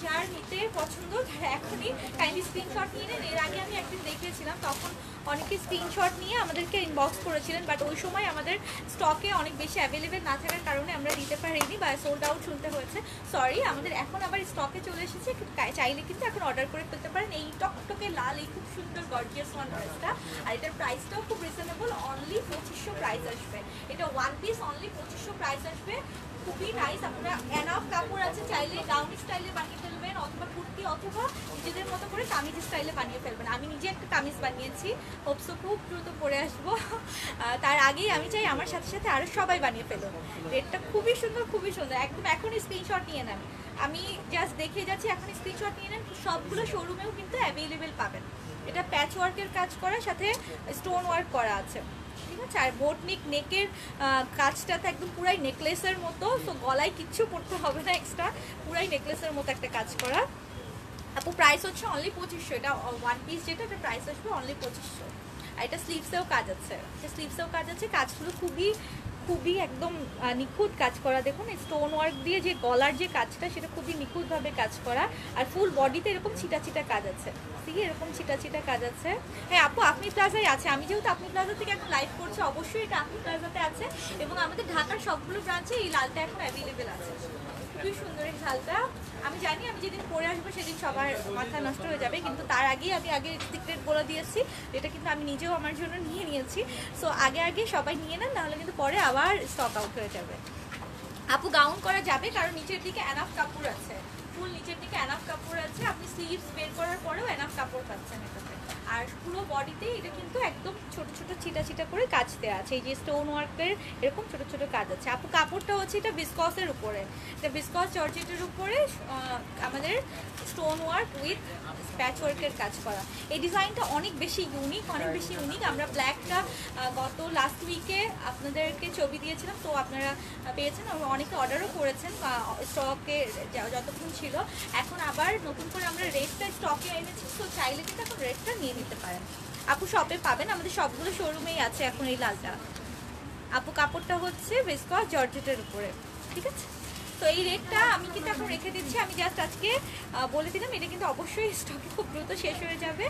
যার নিতে পছন্দ তারা এখনই কাইন্ডলি স্ক্রিনশট নিয়ে নেন। এর আগে আমি একদিন দেখিয়েছিলাম, তখন অনেকে স্ক্রিনশট নিয়ে আমাদেরকে ইনবক্স করেছিলেন, বাট ওই সময় আমাদের স্টকে অনেক বেশি অ্যাভেলেবেল না থাকার কারণে আমরা দিতে পারিনি বা সোল্ড আউট শুনতে হয়েছে। সরি, আমাদের এখন আবার স্টকে চলে এসেছে, চাইলে কিন্তু এখন অর্ডার করে ফেলতে পারেন। এই টকটকে লাল এই খুব সুন্দর গর্জিয়াস ওয়ান ড্রেসটা, আর এটার প্রাইসটাও খুব রিজনেবল, অনলি 2500 প্রাইস আসবে। এটা ওয়ান পিস অনলি 2500 প্রাইস আসবে। খুবই নাইস। আপনারা এনাফ কাপড় আছে, চাইলে গাউন স্টাইলে বানিয়ে ফেলবেন, অথবা কুর্তি, অথবা নিজেদের মতো করে কামিজ স্টাইলে বানিয়ে ফেলবেন। আমি নিজে একটা কামিজ বানিয়েছি, হোপসো খুব দ্রুত পরে আসবো। তার আগেই আমি চাই আমার সাথে সাথে আরও সবাই বানিয়ে ফেলুন। রেটটা খুবই সুন্দর, খুবই সুন্দর। একদম এখনই স্ক্রিনশট নিয়ে নেন, আমি জাস্ট দেখিয়ে যাচ্ছি, এখন স্ক্রিনশট নিয়ে নেন। সবগুলো শোরুমেও কিন্তু অ্যাভেলেবেল পাবেন। এটা প্যাচ ওয়ার্কের কাজ করার সাথে স্টোন ওয়ার্ক করা আছে, ঠিক আছে। আর বোট নেকের কাজটা তো একদম পুরাই নেকলেসের মতো, তো গলায় কিচ্ছু পড়তে হবে না এক্সট্রা, পুরাই নেকলেসের মতো একটা কাজ করা। আপু প্রাইস হচ্ছে অনলি 2500। এটা ওয়ান পিস যেটা, এটা প্রাইস আসবে অনলি 2500। আর এটা স্লিভসেও কাজ আছে, কাজগুলো খুবই একদম নিখুঁত কাজ করা। দেখুন স্টোন ওয়ার্ক দিয়ে যে গলার যে কাজটা, সেটা খুবই নিখুঁতভাবে কাজ করা। আর ফুল বডিতে এরকম ছিটা কাজ আছে, ঠিক আছে, এরকম ছিটা কাজ আছে। হ্যাঁ আপু, আপনি প্লাজায় আছে। আমি যেহেতু আপনি প্লাজা থেকে এখন লাইভ করছি, অবশ্যই এটা আপনি প্লাজাতে আছে, এবং আমাদের ঢাকার সবগুলো ব্রাঞ্চে এই লালটা এখন অ্যাভেলেবেল আছে। খুবই সুন্দর এই লালটা। আমি জানি আমি যেদিন পরে আসবো সেদিন সবার মাথা নষ্ট হয়ে যাবে, কিন্তু তার আগেই আমি আগে সিক্রেট বলে দিয়েছি, এটা কিন্তু আমি নিজেও আমার জন্য নিয়ে নিয়েছি। সো আগে সবাই নিয়ে নেন, নাহলে কিন্তু পরে আবার স্টক আউট হয়ে যাবে। আপু গাউন করা যাবে, কারণ নিচের দিকে এনাফ কাপড় আছে, ফুল নিচের দিকে এনাফ কাপড় আছে। আপনি স্লিভস বের করার পরেও এনাফ কাপড় পাচ্ছেন এটাতে। আর পুরো বডিতে এটা কিন্তু একদম ছোট ছিটা করে কাজ দেওয়া আছে। এই যে স্টোন ওয়ার্কের এরকম ছোট কাজ আছে। আপু কাপড়টা হচ্ছে এটা বিসকসের উপরে, এটা বিসকস জর্জেটের উপরে আমাদের স্টোন ওয়ার্ক উইথ প্যাচ ওয়ার্কের কাজ করা। এই ডিজাইনটা অনেক বেশি ইউনিক। আমরা ব্ল্যাকটা গত লাস্ট উইকে আপনাদেরকে ছবি দিয়েছিলাম, তো আপনারা পেয়েছেন, অনেকে অর্ডারও করেছেন স্টকে যতক্ষণ ছিল। এখন আবার নতুন করে আমরা রেডটা স্টকে এনেছি, তো চাইলে কিন্তু এখন রেডটা নিয়ে নিতে পারেন। আপু শপে পাবেন, আমাদের সবগুলো শোরুমেই আছে এখন এই লালটা। আপু কাপড়টা হচ্ছে ভিসকস জর্জেটের উপরে, ঠিক আছে। তো এই রেটটা আমি কিন্তু এখন রেখে দিচ্ছি, আমি জাস্ট আজকে বলে দিলাম। এটা কিন্তু অবশ্যই স্টকে খুব দ্রুত শেষ হয়ে যাবে।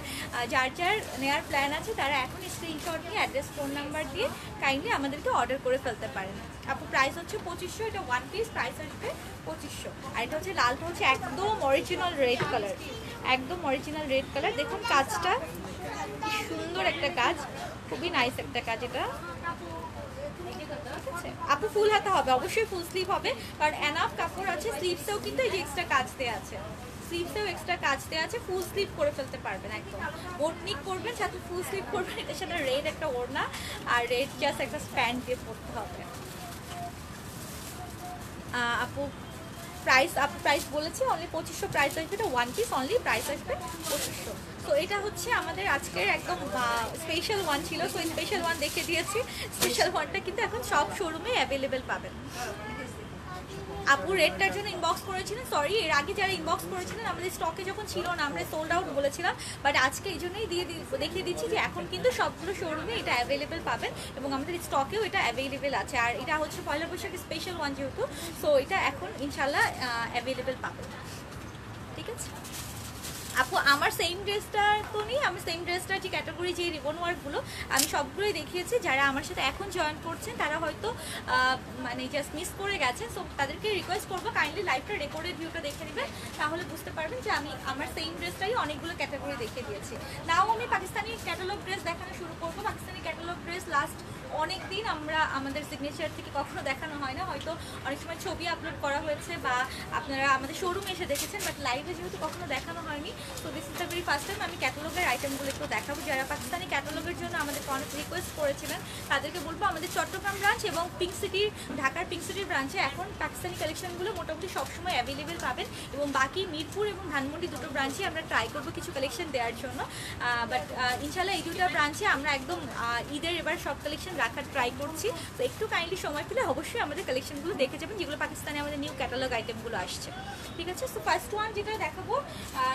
যার যার নেওয়ার প্ল্যান আছে তারা এখন স্ক্রিনশট নিয়ে অ্যাড্রেস ফোন নাম্বার দিয়ে কাইন্ডলি আমাদেরকে অর্ডার করে ফেলতে পারেন। আপু প্রাইস হচ্ছে 2500, এটা 1 পিস প্রাইস আসবে 2500। আর এটা হচ্ছে লালটা হচ্ছে একদম অরিজিনাল রেড কালার, একদম অরিজিনাল রেড কালার। দেখুন কাজটা সুন্দর একটা কাজ, খুবই নাইস একটা কাজ এটা। আপু ফুল হাতে হবে, অবশ্যই ফুল স্লিভ হবে, কারণ এনাফ কাপড় আছে। স্লিভসেও কিন্তু এই যে এক্সট্রা কাজ দেওয়া আছে, স্লিভসেও এক্সট্রা কাজ দেওয়া আছে। ফুল স্লিভ করে ফেলতে পারবেন একদম, বোটনিক করবেন সাথে ফুল স্লিভ করবেন। এটার সাথে রেড একটা ওড়না আর রেড জাস্ট একটা প্যান্ট দিয়ে পরতে হবে। আপু প্রাইস বলেছি অনলি 2500 প্রাইস আসবে, এটা 1 পিস অনলি প্রাইস আসবে 2500। তো এটা হচ্ছে আমাদের আজকের একদম স্পেশাল ওয়ান ছিল, তো স্পেশাল ওয়ান দেখে দিয়েছি। স্পেশাল ওয়ানটা কিন্তু এখন সব শোরুমে অ্যাভেলেবেল পাবেন। আপু রেডটার জন্য ইনবক্স করেছিলেন, সরি এর আগে যারা ইনবক্স করেছিলেন আমাদের স্টকে যখন ছিল না আমরা সোল্ড আউট বলেছিলাম, বাট আজকে এই জন্যই দেখিয়ে দিচ্ছি যে এখন কিন্তু সবগুলো শোরুমে এটা অ্যাভেলেবেল পাবেন এবং আমাদের স্টকেও এটা অ্যাভেলেবেল আছে। আর এটা হচ্ছে পয়লা বৈশাখী স্পেশাল ওয়ান যেহেতু, সো এটা এখন ইনশাল্লাহ অ্যাভেলেবেল পাবেন, ঠিক আছে। আপু আমার সেম ড্রেসটা তো নেই, আমি সেম ড্রেসটার যে ক্যাটাগরি যে রিবন ওয়ার্কগুলো আমি সবগুলোই দেখিয়েছি। যারা আমার সাথে এখন জয়েন করছেন তারা হয়তো মানে জাস্ট মিস করে গেছেন, সো তাদেরকে রিকোয়েস্ট করবো কাইন্ডলি লাইভটা রেকর্ডেড ভিউটা দেখে নেবেন, তাহলে বুঝতে পারবেন যে আমি আমার সেম ড্রেসটাই অনেকগুলো ক্যাটাগরি দেখিয়ে দিয়েছি। নাও আমি পাকিস্তানি ক্যাটালগ ড্রেস দেখানো শুরু করবো। পাকিস্তানি ক্যাটালগ ড্রেস লাস্ট অনেক দিন আমরা আমাদের সিগনেচার থেকে কখনো দেখানো হয় না, হয়তো অনেক সময় ছবি আপলোড করা হয়েছে বা আপনারা আমাদের শোরুমে এসে দেখেছেন, বাট লাইভে যেহেতু কখনো দেখানো হয়নি, so this is the very first time আমি ক্যাটালগের আইটেমগুলো একটু দেখাবো। যারা পাকিস্তানি ক্যাটালগের জন্য আমাদেরকে অনেক রিকোয়েস্ট করেছিলেন তাদেরকে বলবো আমাদের চট্টগ্রাম ব্রাঞ্চ এবং পিঙ্ক সিটির ঢাকার পিঙ্ক সিটির ব্রাঞ্চে এখন পাকিস্তানি কালেকশনগুলো মোটামুটি সবসময় অ্যাভেলেবেল পাবেন, এবং বাকি মিরপুর এবং ধানমন্ডি দুটো ব্রাঞ্চে আমরা ট্রাই করবো কিছু কালেকশন দেওয়ার জন্য। বাট ইনশাল্লাহ এই দুটো ব্রাঞ্চে আমরা একদম ঈদের এবার সব কালেকশন রাখার ট্রাই করছি। তো একটু কাইন্ডলি সময় পেলে অবশ্যই আমাদের কালেকশনগুলো দেখে যাবেন, যেগুলো পাকিস্তানে আমাদের নিউ ক্যাটালগ আইটেমগুলো আসছে, ঠিক আছে। সো ফার্স্ট ওয়ান যেটা দেখাবো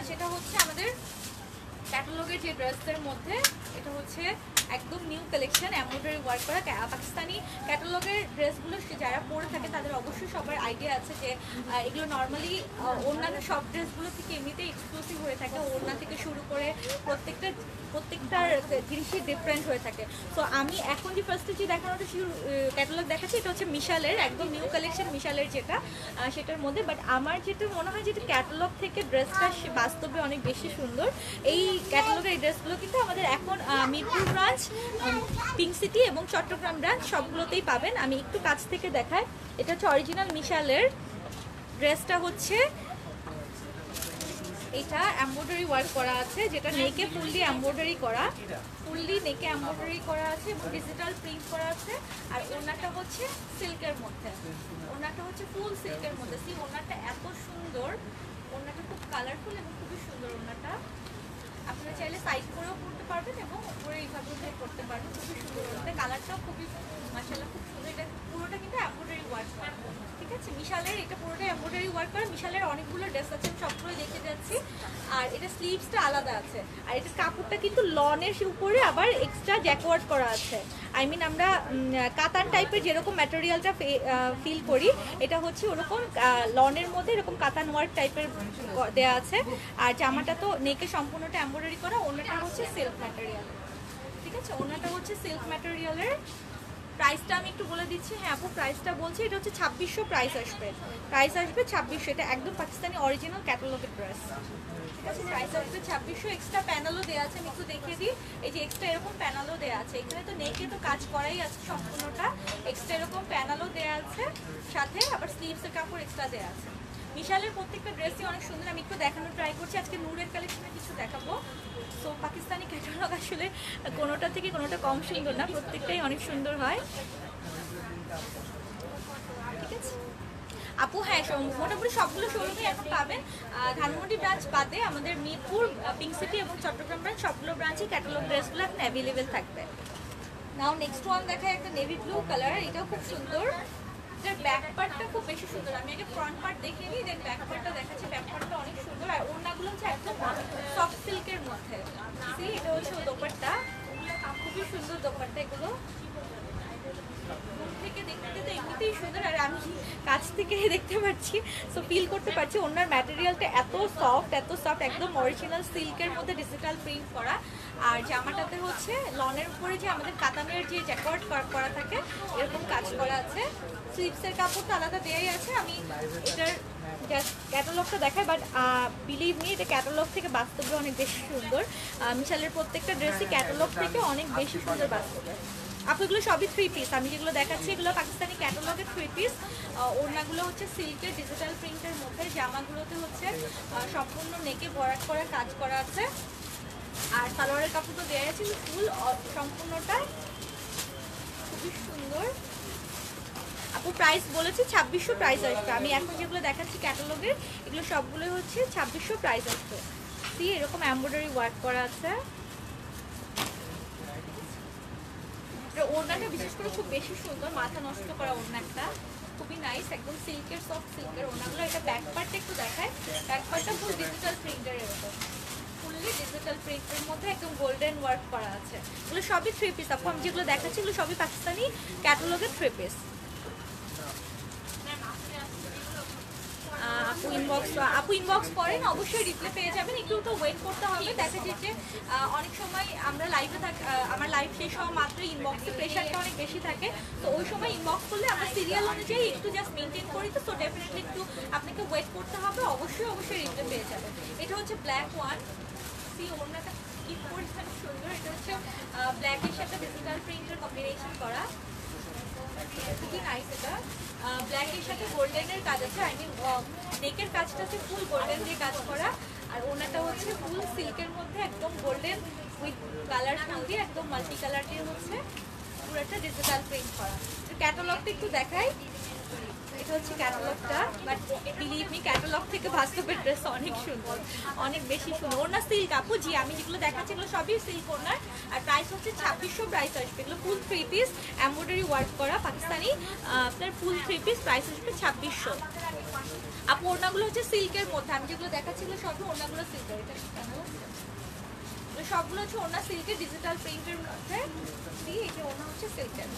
সেটা হচ্ছে আমাদের ক্যাটালগের যে ড্রেসের মধ্যে, এটা হচ্ছে একদম নিউ কালেকশন এমব্রয়ডারি ওয়ার্ক করা পাকিস্তানি ক্যাটালগের ড্রেসগুলো যারা পরে থাকে তাদের অবশ্যই সবার আইডিয়া আছে যে এগুলো নর্মালি অন্যান্য সব ড্রেসগুলো থেকে এমনিতেই এক্সক্লুসিভ হয়ে থাকে, ওড়না থেকে শুরু করে প্রত্যেকটার জিনিসই ডিফারেন্ট হয়ে থাকে। তো আমি এখন যে ফার্স্টে যে দেখানোটা ক্যাটালগ দেখাচ্ছি এটা হচ্ছে মিশালের একদম নিউ কালেকশন, মিশালের যেটা সেটার মধ্যে। বাট আমার যেটা মনে হয় যেটা ক্যাটালগ থেকে ড্রেসটা বাস্তবে অনেক বেশি সুন্দর। এই ক্যাটালগের এই ড্রেসগুলো কিন্তু আমাদের এখন মিরপুর ব্রাঞ্চ, পিঙ্ক সিটি এবং চট্টগ্রাম ব্রাঞ্চ সবগুলোতেই পাবেন। আমি একটু কাছ থেকে দেখাই, এটা হচ্ছে অরিজিনাল মিশালের ড্রেসটা হচ্ছে এটা এমব্রয়ডারি ওয়ার্ক করা আছে, যেটা নেকে ফুললি এমব্রয়ডারি করা, ফুললি নেকে এমব্রয়ডারি করা আছে এবং ডিজিটাল প্রিন্ট করা আছে। আর ওড়নাটা হচ্ছে সিল্কের মধ্যে, ওড়নাটা হচ্ছে ফুল সিল্কের মধ্যে। সি ওড়নাটা এত সুন্দর, ওড়নাটা খুব কালারফুল এবং খুবই সুন্দর ওড়নাটা। আপনারা চাইলে সাইড করেও পরতে পারবেন এবং উপরে এইভাবে করতে পারবেন, খুবই সুন্দর ওড়নাটা, কালারটাও খুবই মাশাআল্লাহ খুব সুন্দর। এটা পুরোটা কিন্তু এমব্রয়ডারি ওয়ার্ক করা, ঠিক আছে। মিশালের এটা পুরোটা এমব্রয়ডারি ওয়ার্ক করা। মিশালের অনেকগুলো ড্রেস আছে, আমি সবগুলোই দেখে যাচ্ছি। আর এটা স্লিভসটা আলাদা আছে, আর এটা কাপড়টা কিন্তু লনের উপরে আবার এক্সট্রা জ্যাকওয়ার্ক করা আছে। আই মিন আমরা কাতান টাইপের যেরকম ম্যাটেরিয়ালটা ফিল করি, এটা হচ্ছে ওরকম লনের মধ্যে এরকম কাতান ওয়ার্ক টাইপের দেওয়া আছে। আর জামাটা তো নেকে সম্পূর্ণটা এমব্রয়ডারি করা, ওনাটা হচ্ছে সিল্ক ম্যাটেরিয়াল, ঠিক আছে। ওনাটা হচ্ছে সিল্ক ম্যাটেরিয়ালের। প্রাইসটা আমি একটু বলে দিচ্ছি, হ্যাঁ আপু প্রাইসটা বলছি, এটা হচ্ছে 2600 প্রাইস আসবে 2600। এটা একদম পাকিস্তানি অরিজিনাল ক্যাটালগের ড্রেস, ঠিক আছে। প্রাইস আসবে 2600। এক্সট্রা প্যানেলও দেওয়া আছে, আমি একটু দেখিয়ে দিই। এই যে এক্সট্রা এরকম প্যানেলও দেওয়া আছে, এখানে তো নেকে তো কাজ করাই আছে সম্পূর্ণটা, এক্সট্রা এরকম প্যানেলও দেওয়া আছে, সাথে আবার স্লিভসের কাপড় এক্সট্রা দেওয়া আছে। মিশালের প্রত্যেকটা ড্রেসই অনেক সুন্দর, আমি একটু দেখানোর ট্রাই করছি। আজকে নূরের কালেকশনে কিছু দেখাবো। সো পাকিস্তানি ক্যাটালগ আসলে কোনোটা থেকে কোনোটা কম সুন্দর না, প্রত্যেকটাই অনেক সুন্দর হয়, ঠিক আছে আপু। হ্যাঁ মোটামুটি সবগুলো শোরুমে এখন পাবেন, ধানমন্ডি ব্রাঞ্চ বাদে আমাদের মিরপুর, পিঙ্ক সিটি এবং চট্টগ্রাম ব্রাঞ্চ সবগুলো ব্রাঞ্চে ক্যাটালগ ড্রেসগুলো এখন অ্যাভেলেবেল থাকবে। নাও নেক্সট ওয়ান দেখায় একটা নেভি ব্লু কালার, এটাও খুব সুন্দর। এটার ব্যাক পার্টটা খুব বেশি সুন্দর, আমি আগে ফ্রন্ট পার্ট দেখিয়ে নিই, দেন ব্যাক পার্টটা দেখাচ্ছি। ব্যাক পার্টটা অনেক সুন্দর, আর ওড়নাগুলো হচ্ছে একদম সফট সিল্কের মধ্যে। এটা হচ্ছে দোপাট্টা, খুবই সুন্দর দোপাট্টা এগুলো। থেকে দেখতে তো এমনিতেই সুন্দর, আর আমি কাছ থেকে দেখতে পাচ্ছি, সো ফিল করতে পারছি ওনার ম্যাটেরিয়ালটা এত সফট একদম অরিজিনাল সিল্কের মধ্যে ডিজিটাল প্রিন্ট করা। আর জামাটাতে হচ্ছে লনের উপরে যে আমাদের কাতানের যে জ্যাকওয়ার্ড করা থাকে এরকম কাজ করা আছে। স্লিপসের কাপড়টা আলাদা দেয়াই আছে। আমি এটার জাস্ট ক্যাটালগটা দেখাই, বাট বিলিভ মি এটা ক্যাটালগ থেকে বাস্তবে অনেক বেশি সুন্দর। মিশালের প্রত্যেকটা ড্রেসই ক্যাটালগ থেকে অনেক বেশি সুন্দর বাস্তবে। আপু এগুলো সবই 3 পিস, আমি যেগুলো দেখাচ্ছি এগুলো পাকিস্তানি ক্যাটালগের 3 পিস। ওড়নাগুলো হচ্ছে সিল্কের ডিজিটাল প্রিন্টের মধ্যে, জামাগুলোতে হচ্ছে সম্পূর্ণ নেকে ভরাট করা কাজ করা আছে। আর সালোয়ারের কাপড় তো দেওয়া আছে ফুল সম্পূর্ণটা, খুবই সুন্দর। আপু প্রাইস বলেছি 2600 প্রাইস আসবে। আমি এখন যেগুলো দেখাচ্ছি ক্যাটালগের এগুলো সবগুলোই হচ্ছে 2600 প্রাইস আসবে। এরকম এমব্রয়ডারি ওয়ার্ক করা আছে। ওড়নাটা বিশেষ করে খুব বেশি সুন্দর, মাথা নষ্ট করা ওড়না একটা, খুবই নাইস, একদম সিল্কের সফট সিল্কের ওড়নাগুলো। এটা ব্যাক পার্টটা একটু দেখায়, ব্যাক পার্টটা ফুল ডিজিটাল প্রিন্টের, এরকম ফুললি ডিজিটাল প্রিন্টের মধ্যে একদম গোল্ডেন ওয়ার্ক করা আছে। এগুলো সবই 3 পিস আপু, আমি যেগুলো দেখাচ্ছি এগুলো সবই পাকিস্তানি ক্যাটালগের 3 পিস। আপু ইনবক্স করেন, অবশ্যই রিপ্লাই পেয়ে যাবেন। একটু তো ওয়েট করতে হবে, দেখা যায় যে অনেক সময় আমরা লাইভে থাকি, আমার লাইভ শেষ হওয়া মাত্র ইনবক্সে প্রেশারটা অনেক বেশি থাকে, তো ওই সময় ইনবক্স করলে আমরা সিরিয়াল অনুযায়ী একটু জাস্ট মেনটেন করি, তো ডেফিনেটলি একটু আপনাকে ওয়েট করতে হবে, অবশ্যই রিপ্লাই পেয়ে যাবেন। এটা হচ্ছে ব্ল্যাক ওয়ান, ওড়নাটা কি পরিমাণ সুন্দর। এটা হচ্ছে ব্ল্যাকের সাথে ডিজিটাল প্রিন্টের কম্বিনেশন করা, খুবই নাইস। এটা ব্ল্যাকের সাথে গোল্ডেনের কাজ আছে, আই মিন নেকের কাজটা হচ্ছে ফুল গোল্ডেন দিয়ে কাজ করা, আর ওনাটা হচ্ছে ফুল সিল্কের মধ্যে একদম গোল্ডেন উইথ কালার ফুল দিয়ে একদম মাল্টি কালার দিয়ে হচ্ছে পুরোটা ডিজিটাল প্রিন্ট করা। ক্যাটালগটা একটু দেখাই, এটা হচ্ছে ক্যাটালগটা, বাট বিলিভ মি ক্যাটালগ থেকে বাস্তবের ড্রেস অনেক সুন্দর, অনেক বেশি সুন্দর। ওনার সিল্ক আপু, জি আমি যেগুলো দেখাচ্ছি এগুলো সবই সিল্ক ওনার, আর প্রাইস হচ্ছে 2600 প্রাইস আসবে। এগুলো ফুল 3 পিস এমব্রয়ডারি ওয়ার্ক করা পাকিস্তানি, আপনার ফুল 3 পিস প্রাইস আসবে 2600। আপু ওড়নাগুলো হচ্ছে সিল্কের মধ্যে, আমি যেগুলো দেখাচ্ছি এগুলো সবই ওড়নাগুলো সিল্কের, এটা সবগুলো হচ্ছে ওড়না সিল্কের ডিজিটাল প্রিন্টের মধ্যে। এই যে ওড়না হচ্ছে সিল্কের,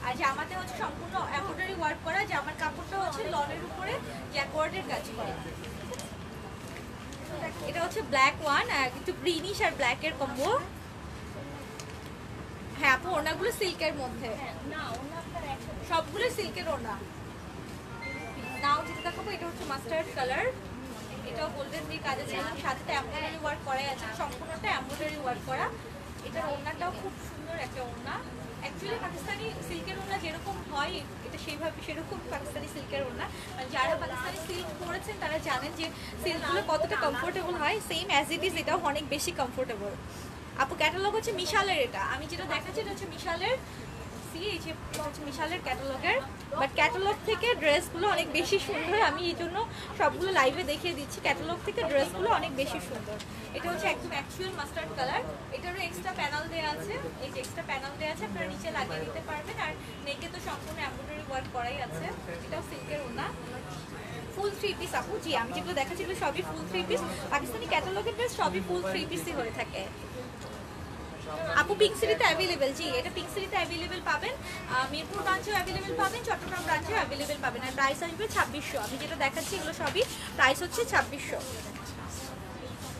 আর জামাতে হচ্ছে সম্পূর্ণ এমব্রয়ডারি ওয়ার্ক করা, জামার কাপড়টা হচ্ছে লনের উপরে জ্যাকওয়ার্ডের কাজ করা। এটা হচ্ছে ব্ল্যাক ওয়ান, একটু গ্রিনিশ আর ব্ল্যাকের কম্বো। হ্যাঁ আপু ওড়নাগুলো সিল্কের মধ্যে, সবগুলো সিল্কের ওড়না। নাও যেটা দেখাবো এটা হচ্ছে মাস্টার্ড কালার, এটাও গোল্ডেন দিয়ে কাজ আছে এবং সাথে এমব্রয়ডারি ওয়ার্ক করাই আছে, সম্পূর্ণটা এমব্রয়ডারি ওয়ার্ক করা। এটার ওড়নাটাও খুব সুন্দর একটা ওড়না। অ্যাকচুয়ালি পাকিস্তানি সিল্কের ওড়না যেরকম হয় এটা সেরকম পাকিস্তানি সিল্কের ওড়না, যারা পাকিস্তানি সিল্ক পরেছেন তারা জানেন যে সিল্কগুলো কতটা কমফোর্টেবল হয়, সেম অ্যাজ ইট ইজ এটাও অনেক বেশি কমফোর্টেবল। আপু ক্যাটালগ হচ্ছে মিশালের, এটা আমি যেটা দেখাচ্ছি এটা হচ্ছে মিশালের, এই যে হচ্ছে মিশালের ক্যাটালগের, বাট ক্যাটালগ থেকে ড্রেসগুলো অনেক বেশি সুন্দর, আমি এই জন্য সবগুলো লাইভে দেখিয়ে দিচ্ছি। ক্যাটালগ থেকে ড্রেসগুলো অনেক বেশি সুন্দর। এটা হচ্ছে একদম অ্যাকচুয়াল মাস্টার্ড কালার, এটারও এক্সট্রা প্যানেল দেওয়া আছে, এই যে এক্সট্রা প্যানেল দেওয়া আছে, আপনারা নিচে লাগিয়ে দিতে পারবেন। আর নেকে তো সম্পূর্ণ এমব্রয়ডারি ওয়ার্ক করাই আছে, এটাও সিল্কের ওড়না, ফুল 3 পিস আপু। জি আমি যেগুলো দেখাচ্ছি সবই ফুল 3 পিস, পাকিস্তানি ক্যাটালগের ড্রেস সবই ফুল 3 পিসই হয়ে থাকে। আপু পিঙ্ক সিটিতে অ্যাভেলেবেল, জি এটা পিঙ্ক সিটিতে অ্যাভেলেবেল পাবেন, মিরপুর ব্রাঞ্চেও অ্যাভেলেবেল পাবেন, চট্টগ্রাম ব্রাঞ্চেও অ্যাভেলেবেল পাবেন। আর প্রাইস আসবে 2600, আমি যেটা দেখাচ্ছি এগুলো সবই প্রাইস হচ্ছে 2600।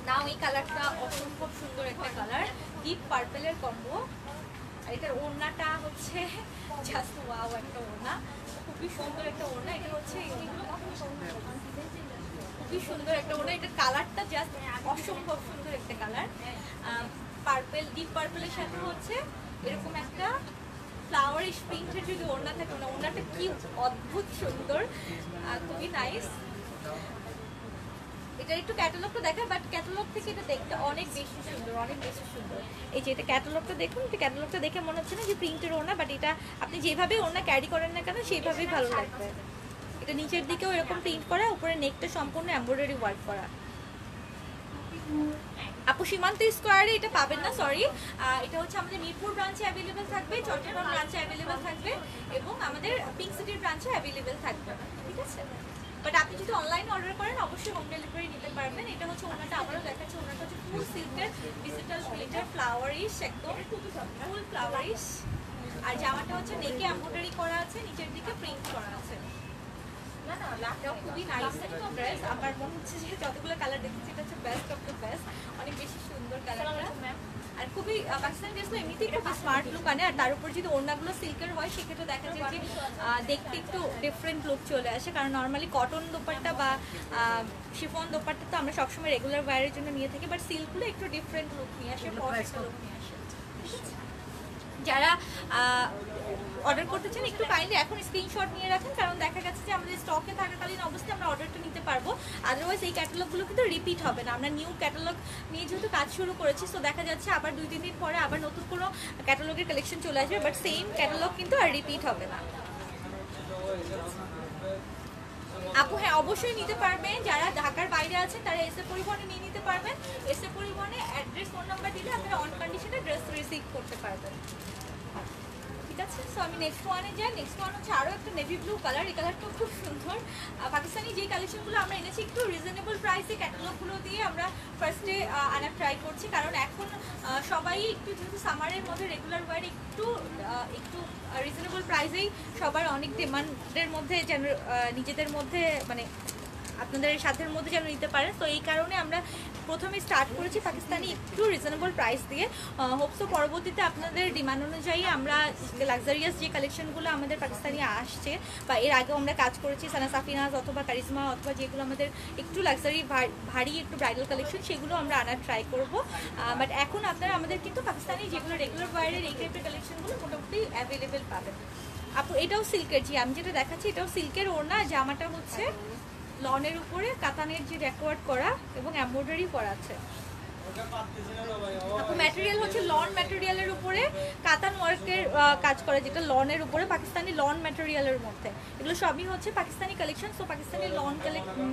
নাও এই কালারটা অসম্ভব সুন্দর একটা কালার, ডিপ পার্পেলের কম্বো, আর এটার ওড়নাটা হচ্ছে জাস্ট ওয়াও একটা ওড়না, খুবই সুন্দর একটা ওড়না। এটা হচ্ছে খুবই সুন্দর একটা ওড়না, এটার কালারটা জাস্ট অসম্ভব সুন্দর একটা কালার, পার্পেল ডিপ পার্পেলের সাথে হচ্ছে এরকম একটা ফ্লাওয়ারিশ প্রিন্টের যদি ওড়না থাকে, ওড়নাটা কি অদ্ভুত সুন্দর, খুবই নাইস। এটা একটু ক্যাটালগটা দেখা, বাট ক্যাটালগ থেকে এটা দেখতে অনেক বেশি সুন্দর, অনেক বেশি সুন্দর। এই যে এটা ক্যাটালগটা দেখুন, এটা ক্যাটালগটা দেখে মনে হচ্ছে না যে প্রিন্টের ওড়না, বাট এটা আপনি যেভাবে ওড়না ক্যারি করেন না কেন সেইভাবেই ভালো লাগবে। এটা নিচের দিকেও এরকম প্রিন্ট করা, উপরে নেকটা সম্পূর্ণ এমব্রয়ডারি ওয়ার্ক করা। আপু সীমান্ত স্কোয়ারে এটা পাবেন না, সরি, এটা হচ্ছে আমাদের মিরপুর ব্রাঞ্চে অ্যাভেলেবেল থাকবে, চট্টগ্রাম ব্রাঞ্চে অ্যাভেলেবেল থাকবে এবং আমাদের পিঙ্ক সিটির ব্রাঞ্চে অ্যাভেলেবেল থাকবে, ঠিক আছে। বাট আপনি যদি অনলাইন অর্ডার করেন অবশ্যই হোম ডেলিভারি নিতে পারবেন। এটা হচ্ছে ওনাটা আবারও দেখাচ্ছে, ওনাটা হচ্ছে ফুল সিল্কের ডিজিটাল প্রিন্টার ফ্লাওয়ারিশ, একদম ফুল ফ্লাওয়ারিশ, আর জামাটা হচ্ছে নেকে এমব্রয়ডারি করা আছে, নিচের দিকে প্রিন্ট করা আছে। না না লাভটাও খুবই নাইস একটা ড্রেস। আমার মনে হচ্ছে যে যতগুলো কালার দেখেছি এটা হচ্ছে বেস্ট অফ দ্য বেস্ট, অনেক বেশি সুন্দর কালারটা। আর খুবই পাকিস্তানি ড্রেসগুলো এমনিতেই খুব স্মার্ট লুক আনে, আর তার উপর যদি ওড়নাগুলো সিল্কের হয় সেক্ষেত্রে দেখা যায় যে দেখতে একটু ডিফারেন্ট লুক চলে আসে। কারণ নর্মালি কটন দোপাট্টা বা শিফন দোপাট্টা তো আমরা সবসময় রেগুলার ওয়্যারের জন্য নিয়ে থাকি, বাট সিল্কগুলো একটু ডিফারেন্ট লুক নিয়ে আসে, পশ একটা লুক নিয়ে আসে। যারা অর্ডার করতে চান একটু কাইন্ডলি এখন স্ক্রিনশট নিয়ে রাখেন, কারণ দেখা গেছে যে আমাদের স্টকে থাকাকালীন অবস্থায় আমরা অর্ডারটা নিতে পারবো, আদারওয়াইজ এই ক্যাটালগুলো কিন্তু রিপিট হবে না। আমরা নিউ ক্যাটালগ নিয়ে যেহেতু কাজ শুরু করেছি, তো দেখা যাচ্ছে আবার 2-3 দিন পরে আবার নতুন কোনো ক্যাটালগের কালেকশন চলে আসবে, বাট সেম ক্যাটালগ কিন্তু আর রিপিট হবে না। আপু হ্যাঁ অবশ্যই নিতে পারবেন, যারা ঢাকার বাইরে আছেন তারা এসএ পরিবহনে নিয়ে নিতে পারবেন। এসএ পরিবহনে অ্যাড্রেস ফোন নাম্বার দিলে আপনারা অন কন্ডিশনে ড্রেস রিসিভ করতে পারবেন। ঠিক আছে, সো আমি নেক্সট ওয়ানে যাই। নেক্সট ওয়ান হচ্ছে আরও একটা নেভি ব্লু কালার। এই কালারটাও খুব সুন্দর। পাকিস্তানি যে কালেকশনগুলো আমরা এনেছি একটু রিজনেবল প্রাইসে ক্যাটালগুলো দিয়ে আমরা ফার্স্টে আনার ট্রাই করছি, কারণ এখন সবাই একটু যেহেতু সামারের মধ্যে রেগুলার ওয়ার একটু রিজনেবল প্রাইসেই সবার অনেক ডিমান্ডের মধ্যে যেন নিজেদের মধ্যে মানে আপনাদের সাধ্যের মধ্যে যেন নিতে পারেন। তো এই কারণে আমরা প্রথমে স্টার্ট করেছি পাকিস্তানি একটু রিজনেবল প্রাইস দিয়ে। হোপসো পরবর্তীতে আপনাদের ডিমান্ড অনুযায়ী আমরা লাক্সারিয়াস যে কালেকশনগুলো আমাদের পাকিস্তানি আসছে বা এর আগেও আমরা কাজ করেছি সানা সাফিনাজ অথবা কারিজমা অথবা যেগুলো আমাদের একটু লাক্সারি ভারী একটু ব্রাইডাল কালেকশন সেগুলো আমরা আনার ট্রাই করব। বাট এখন আপনারা আমাদের কিন্তু পাকিস্তানি যেগুলো রেগুলার ওয়্যারের এই টাইপের কালেকশনগুলো মোটামুটি অ্যাভেলেবেল পাবেন। আপু এটাও সিল্কের, জি আমি যেটা দেখাচ্ছি এটাও সিল্কের ওড়না, জামাটা হচ্ছে লনের উপরে কাতানের যে ডেকোরেট করা এবং এমব্রয়ডারি করা আছে। আপু ম্যাটেরিয়াল হচ্ছে লন ম্যাটেরিয়ালের উপরে কাতান ওয়ার্কের কাজ করা, যেটা লনের উপরে পাকিস্তানি লন ম্যাটেরিয়ালের মধ্যে। এগুলো সবই হচ্ছে Pakistani collection. So Pakistani lawn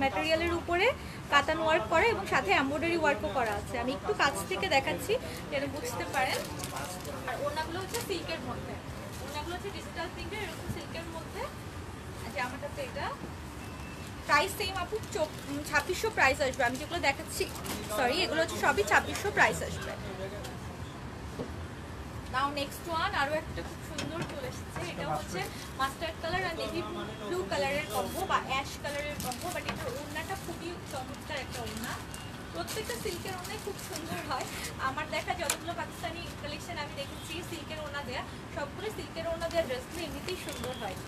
ম্যাটেরিয়ালের উপরে কাতান ওয়ার্ক করা এবং সাথে এমব্রয়ডারি ওয়ার্কও করা আছে। আমি একটু কাছ থেকে দেখাচ্ছি যেন বুঝতে পারেন। আর ওড়নাগুলো হচ্ছে সিল্কের মধ্যে, ওড়নাগুলো হচ্ছে ডিজিটাল প্রিন্টের এরকম সিল্কের মধ্যে। জামাটা তো এটা প্রাইস সেম আপু 2600 প্রাইস আসবে। আমি যেগুলো দেখাচ্ছি সরি এগুলো হচ্ছে সবই 2600 প্রাইস আসবে। নাও নেক্সট ওয়ান আরও একটা খুব সুন্দর চলে এসেছে। এটা হচ্ছে মাস্টার্ড কালার আর নেভি ব্লু কালারের কম্বো বা অ্যাশ কালারের কম্বো, বাট এটার ওড়নাটা খুবই চমৎকার একটা ওড়না। প্রত্যেকটা সিল্কের ওড়নাই খুব সুন্দর হয়। আমার দেখা যতগুলো পাকিস্তানি কালেকশন আমি দেখেছি সিল্কের ওড়না দেওয়া, সবগুলো সিল্কের ওড়না দেওয়া ড্রেসগুলো এমনিতেই সুন্দর হয়।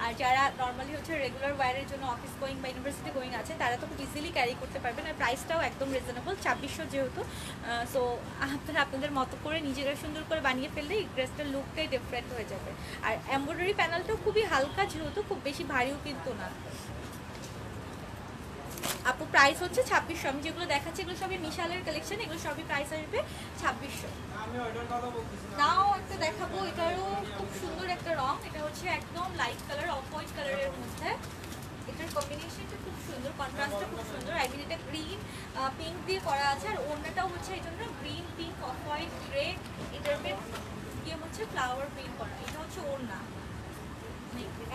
আর যারা নর্মালি হচ্ছে রেগুলার ওয়্যারের জন্য অফিস গোয়িং বা ইউনিভার্সিটি গোয়িং আছে তারা তো খুব ইজিলি ক্যারি করতে পারবেন। আর প্রাইসটাও একদম রিজনেবল 2600 যেহেতু। সো আপনারা আপনাদের মতো করে নিজেরা সুন্দর করে বানিয়ে ফেললে এই ড্রেসটার লুকটাই ডিফারেন্ট হয়ে যাবে। আর এমব্রয়ডারি প্যানেলটাও খুবই হালকা যেহেতু খুব বেশি ভারীও কিন্তু না। আপু প্রাইস হচ্ছে 2600। আমি যেগুলো দেখাচ্ছি এগুলো সবই মিশালের কালেকশন, এগুলো সবই প্রাইস আসবে 2600। নাও একটা দেখাবো, এটারও খুব সুন্দর একটা রং। এটা হচ্ছে একদম লাইট কালার অফ হোয়াইট কালারের মধ্যে। এটার কম্বিনেশনটা খুব সুন্দর, কন্ট্রাস্টটা খুব সুন্দর। আই মিন এটা গ্রিন পিঙ্ক দিয়ে করা আছে, আর ওড়নাটাও হচ্ছে এই জন্য green pink off white grey এটার দিয়ে হচ্ছে ফ্লাওয়ার প্রিন্ট করা। এটা হচ্ছে ওড়না।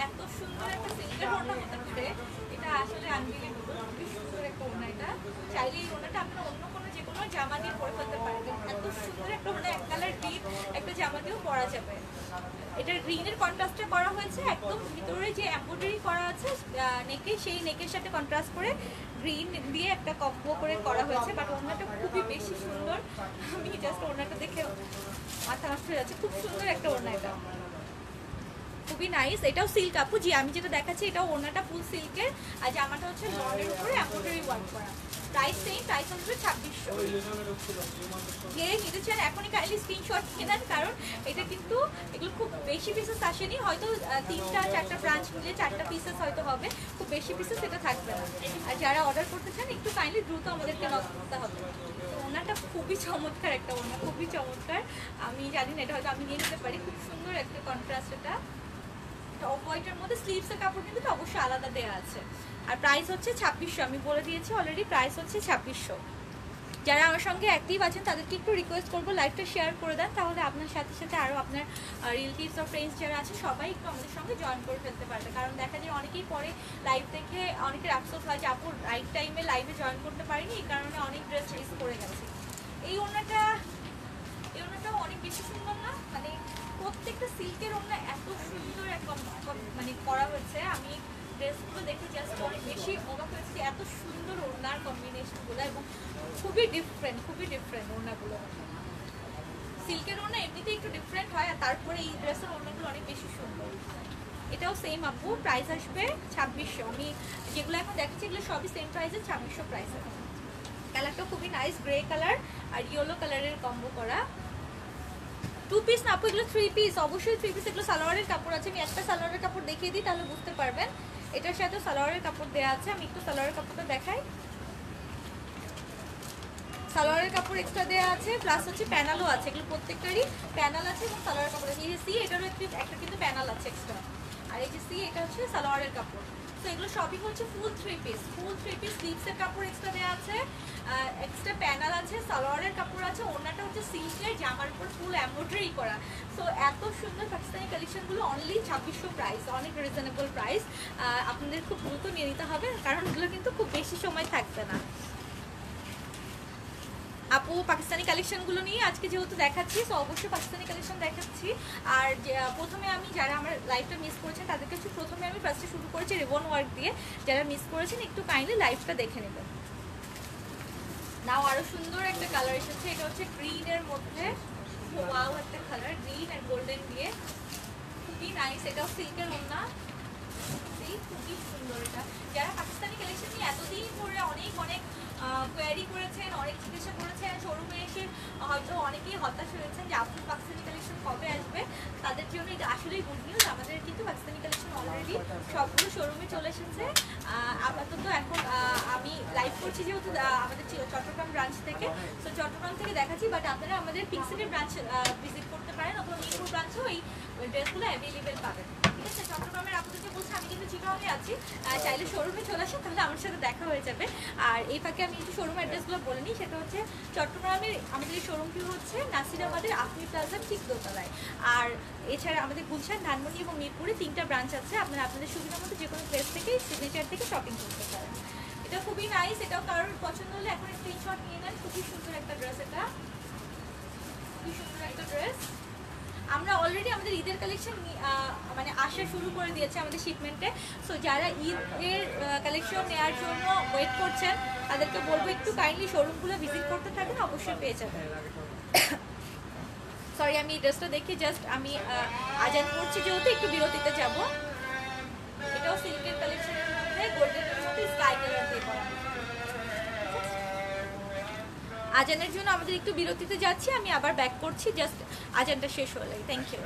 এত সুন্দর একটা সিল্কের ওড়না হতে পারে এটা আসলে আনবিলিভেবল। খুবই সুন্দর একটা ওড়না। এটা চাইলে এই ওড়নাটা আপনারা অন্য কোনো যে কোনো জামা দিয়ে পরে ফেলতে পারবেন। এত সুন্দর একটা ওড়না, এক কালার ডিপ একটা জামা দিয়েও পরা যাবে। এটার গ্রিনের কন্ট্রাস্টটা করা হয়েছে, একদম ভিতরে যে এমব্রয়ডারি করা আছে নেকে, সেই নেকের সাথে কন্ট্রাস্ট করে গ্রিন দিয়ে একটা কম্বো করে করা হয়েছে। বাট ওড়নাটা খুবই বেশি সুন্দর, আমি জাস্ট ওড়নাটা দেখে মাথা নষ্ট হয়ে যাচ্ছে। খুব সুন্দর একটা ওড়না, এটা খুবই নাইস। এটাও সিল্ক আপু, জি আমি যেটা দেখাচ্ছি এটাও ওড়নাটা ফুল সিল্কের, আর জামাটা হচ্ছে লনের উপরে এমব্রয়ডারি ওয়ার্ক করা। প্রাইস সেম, প্রাইস আসবে 2600। যে নিতে চান এখনই কাইন্ডলি স্ক্রিনশট নিয়ে নেন, কারণ এটা কিন্তু এগুলো খুব বেশি পিসেস আসেনি, হয়তো 3-4টা ব্রাঞ্চ মিলে 4টা পিসেস হয়তো হবে, খুব বেশি পিসেস এটা থাকবে না। আর যারা অর্ডার করতে চান একটু কাইন্ডলি দ্রুত আমাদেরকে নক করতে হবে। ওনাটা খুবই চমৎকার একটা ওনা, খুবই চমৎকার। আমি জানি না এটা হয়তো আমি নিয়ে নিতে পারি, খুব সুন্দর একটা কন্ট্রাস্ট। এটা অফ হোয়াইটের মধ্যে স্লিভসের কাপড় কিন্তু অবশ্যই আলাদা দেওয়া আছে। আর প্রাইস হচ্ছে 2600, আমি বলে দিয়েছি অলরেডি, প্রাইস হচ্ছে 2600। যারা আমার সঙ্গে অ্যাক্টিভ আছেন তাদেরকে একটু রিকোয়েস্ট করবো লাইভটা শেয়ার করে দেন, তাহলে আপনার সাথে সাথে আরও আপনার রিলেটিভস আর ফ্রেন্ডস যারা আছে সবাই একটু আমাদের সঙ্গে জয়েন করে ফেলতে পারবে। কারণ দেখা যায় অনেকেই পরে লাইভ দেখে অনেকের আফসোস হয় যে আপু রাইট টাইমে লাইভে জয়েন করতে পারিনি, এই কারণে অনেক ড্রেস মিস করে গেছে। এই ওড়নাটাও অনেক বেশি সুন্দর না, মানে প্রত্যেকটা সিল্কের ওড়না এত সুন্দর মানে করা হয়েছে। আমি ড্রেসগুলো দেখে জাস্ট অনেক বেশি অবাক হয়েছে যে এত সুন্দর ওড়নার কম্বিনেশনগুলো, এবং খুবই ডিফারেন্ট ওড়নাগুলো। সিল্কের ওড়না এমনিতে একটু ডিফারেন্ট হয়, আর তারপরে এই ড্রেসের ওড়নাগুলো অনেক বেশি সুন্দর। এটাও সেম আপু, প্রাইস আসবে 2600। আমি যেগুলো এখন দেখাচ্ছি এগুলো সবই সেম প্রাইসে, 2600 প্রাইসে। কালারটা খুবই নাইস, গ্রে কালার আর ইয়েলো কালারের কম্বো করা। 2 পিস না আপু, এগুলো 3 পিস, অবশ্যই 3 পিস। এগুলো সালোয়ারের কাপড় আছে, আমি একটা সালোয়ারের কাপড় দেখিয়ে দিই তাহলে বুঝতে পারবেন। এটার সাথে সালোয়ারের কাপড় দেওয়া আছে, আমি একটু সালোয়ারের কাপড়টা দেখাই। সালোয়ারের কাপড় এক্সট্রা দেওয়া আছে, প্লাস হচ্ছে প্যানেলও আছে। এগুলো প্রত্যেকটারই প্যানেল আছে এবং সালোয়ারের কাপড় আছে। এই যে সি, এটারও একটা কিন্তু প্যানেল আছে এক্সট্রা। আর এই যে সি, এটা হচ্ছে সালোয়ারের কাপড়। তো এগুলো সবই হচ্ছে ফুল 3 পিস। স্লিভসের কাপড় এক্সট্রা দেওয়া আছে, এক্সট্রা প্যানেল আছে, সালোয়ারের কাপড় আছে। ওড়নাটা হচ্ছে সিল্কের, জামার উপর ফুল এমব্রয়ডারি করা। সো এত সুন্দর পাকিস্তানি কালেকশনগুলো অনলি 2600 প্রাইস, অনেক রিজনেবল প্রাইস। আপনাদের খুব দ্রুত নিয়ে নিতে হবে, কারণ এগুলো কিন্তু খুব বেশি সময় থাকবে না। আপু পাকিস্তানি কালেকশনগুলো নিয়ে আজকে যেহেতু দেখাচ্ছি, সো অবশ্যই পাকিস্তানি কালেকশন দেখাচ্ছি। আর প্রথমে আমি যারা আমার লাইভটা মিস করেছেন তাদের কাছে প্রথমে আমি ফার্স্টে শুরু করেছি রিবন ওয়ার্ক দিয়ে। যারা মিস করেছেন একটু কাইন্ডলি লাইভটা দেখে নেবেন। নাও আরো সুন্দর একটা কালার এসেছে, এটা হচ্ছে গ্রিনের মধ্যে, ওয়াও একটা কালার, গ্রিন আর গোল্ডেন দিয়ে, খুবই নাইস। এটাও সিল্কের ওড়না, খুবই সুন্দর। এটা যারা পাকিস্তানি কালেকশন নিয়ে এতদিন ধরে অনেক কোয়ারি করেছেন, অনেক জিজ্ঞাসা করেছেন, শোরুমে এসে হয়তো অনেকেই হতাশ হয়েছেন যে আপুর পাকিস্তানি কালেকশন কবে আসবে, তাদের জন্য এটা আসলেই গুড নিউজ। আমাদের কিন্তু পাকিস্তানি কালেকশন অলরেডি সবগুলো শোরুমে চলে এসেছে। আপাতত এখন আমি লাইভ করছি যেহেতু আমাদের চট্টগ্রাম ব্রাঞ্চ থেকে, তো চট্টগ্রাম থেকে দেখাচ্ছি। বাট আপনারা আমাদের পিক্সিটের ব্রাঞ্চ ভিজিট করতে পারেন, অথবা মিরপুর ব্রাঞ্চেও এই ড্রেসগুলো অ্যাভেলেবেল পাবেন। ঠিক আছে, চট্টগ্রামের আপনাদেরকে বলছি আমি কিন্তু চিটাগংয়ে আছি, চাইলে শোরুমে চলে আসেন, তাহলে আমার সাথে দেখা হয়ে যাবে। আর এই ফাঁকে আমি একটু শোরুম অ্যাড্রেসগুলো বলে নিই। সেটা হচ্ছে চট্টগ্রামের আমাদের এই শোরুমটি হচ্ছে নাসিরাবাদের আফমি প্লাজার ঠিক দোতলায়। আর এছাড়া আমাদের গুলশান, ধানমন্ডি এবং মিরপুরে 3টা ব্রাঞ্চ আছে। আপনারা আপনাদের সুবিধা মতো যে কোনো প্লেস থেকে, সিগনেচার থেকে শপিং করতে পারেন। এটা খুবই নাইস, এটাও কারোর পছন্দ হলে এখন স্ক্রিনশট নিয়ে নেন। খুবই সুন্দর একটা ড্রেস, এটা খুবই সুন্দর একটা ড্রেস। আমরা অলরেডি আমাদের ঈদের কালেকশন মানে আসা শুরু করে দিয়েছে আমাদের শিপমেন্টে। সো যারা ঈদের কালেকশন নেওয়ার জন্য ওয়েট করছেন তাদেরকে বলবো একটু কাইন্ডলি শোরুমগুলো ভিজিট করতে থাকেন, অবশ্যই পেয়ে যাবেন। সরি, আমি এই ড্রেসটা দেখে জাস্ট আমি আজান করছি যেহেতু একটু বিরতিতে যাব। এটাও সিল্কের কালেকশনের মধ্যে গোল্ডেনের মধ্যে স্কাই কালার দিয়ে করা। আজানের জন্য আমাদের একটু বিরতিতে যাচ্ছি, আমি আবার ব্যাক করছি জাস্ট আজানটা শেষ হলেই। Thank you.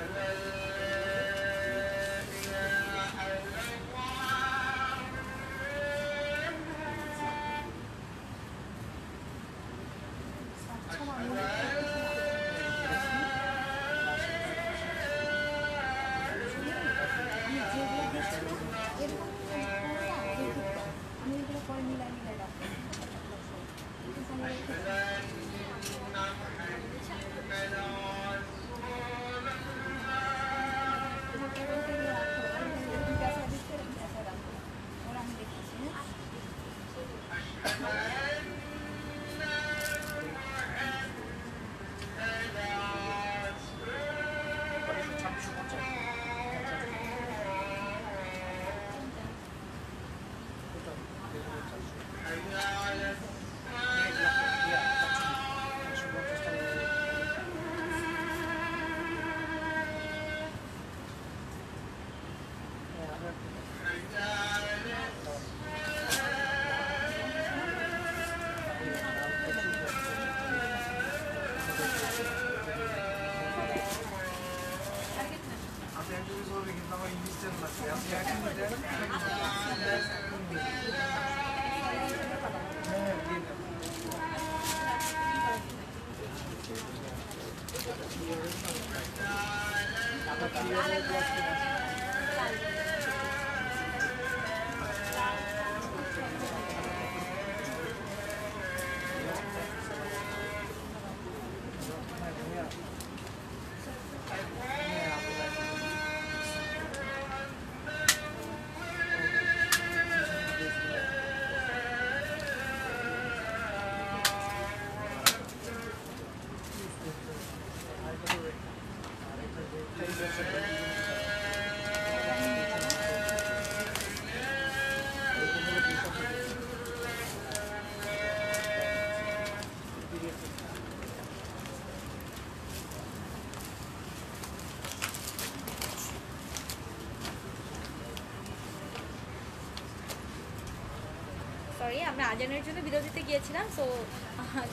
সরি, আমরা আজানের জন্য ভিডিও দিতে গিয়েছিলাম। সো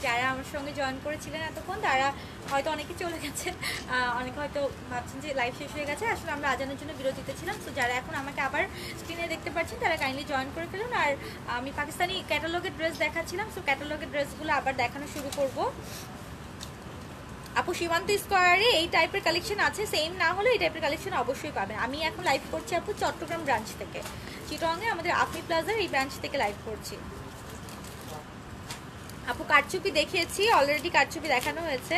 যারা আমার সঙ্গে জয়েন করেছিলেন এতক্ষণ তারা হয়তো অনেকে চলে গেছেন, অনেকে হয়তো ভাবছেন যে লাইভ শেষ হয়ে গেছে। আসলে আমরা আজানের জন্য ভিডিও দিতেছিলাম। সো যারা এখন আমাকে আবার স্ক্রিনে দেখতে পাচ্ছেন তারা কাইন্ডলি জয়েন করে ফেলুন। আর আমি পাকিস্তানি ক্যাটালগের ড্রেস দেখাচ্ছিলাম, সো ক্যাটালগের ড্রেসগুলো আবার দেখানো শুরু করব। আপু সীমান্ত স্কোয়ারে এই টাইপের কালেকশন আছে, সেম না হলে এই টাইপের কালেকশন অবশ্যই পাবেন। আমি এখন লাইভ করছি আপু চট্টগ্রাম ব্রাঞ্চ থেকে, চিটংয়ে আমাদের আফমি প্লাজার এই ব্রাঞ্চ থেকে লাইভ করছি। আপু কারচুপি দেখিয়েছি অলরেডি, কারচুপি দেখানো হয়েছে।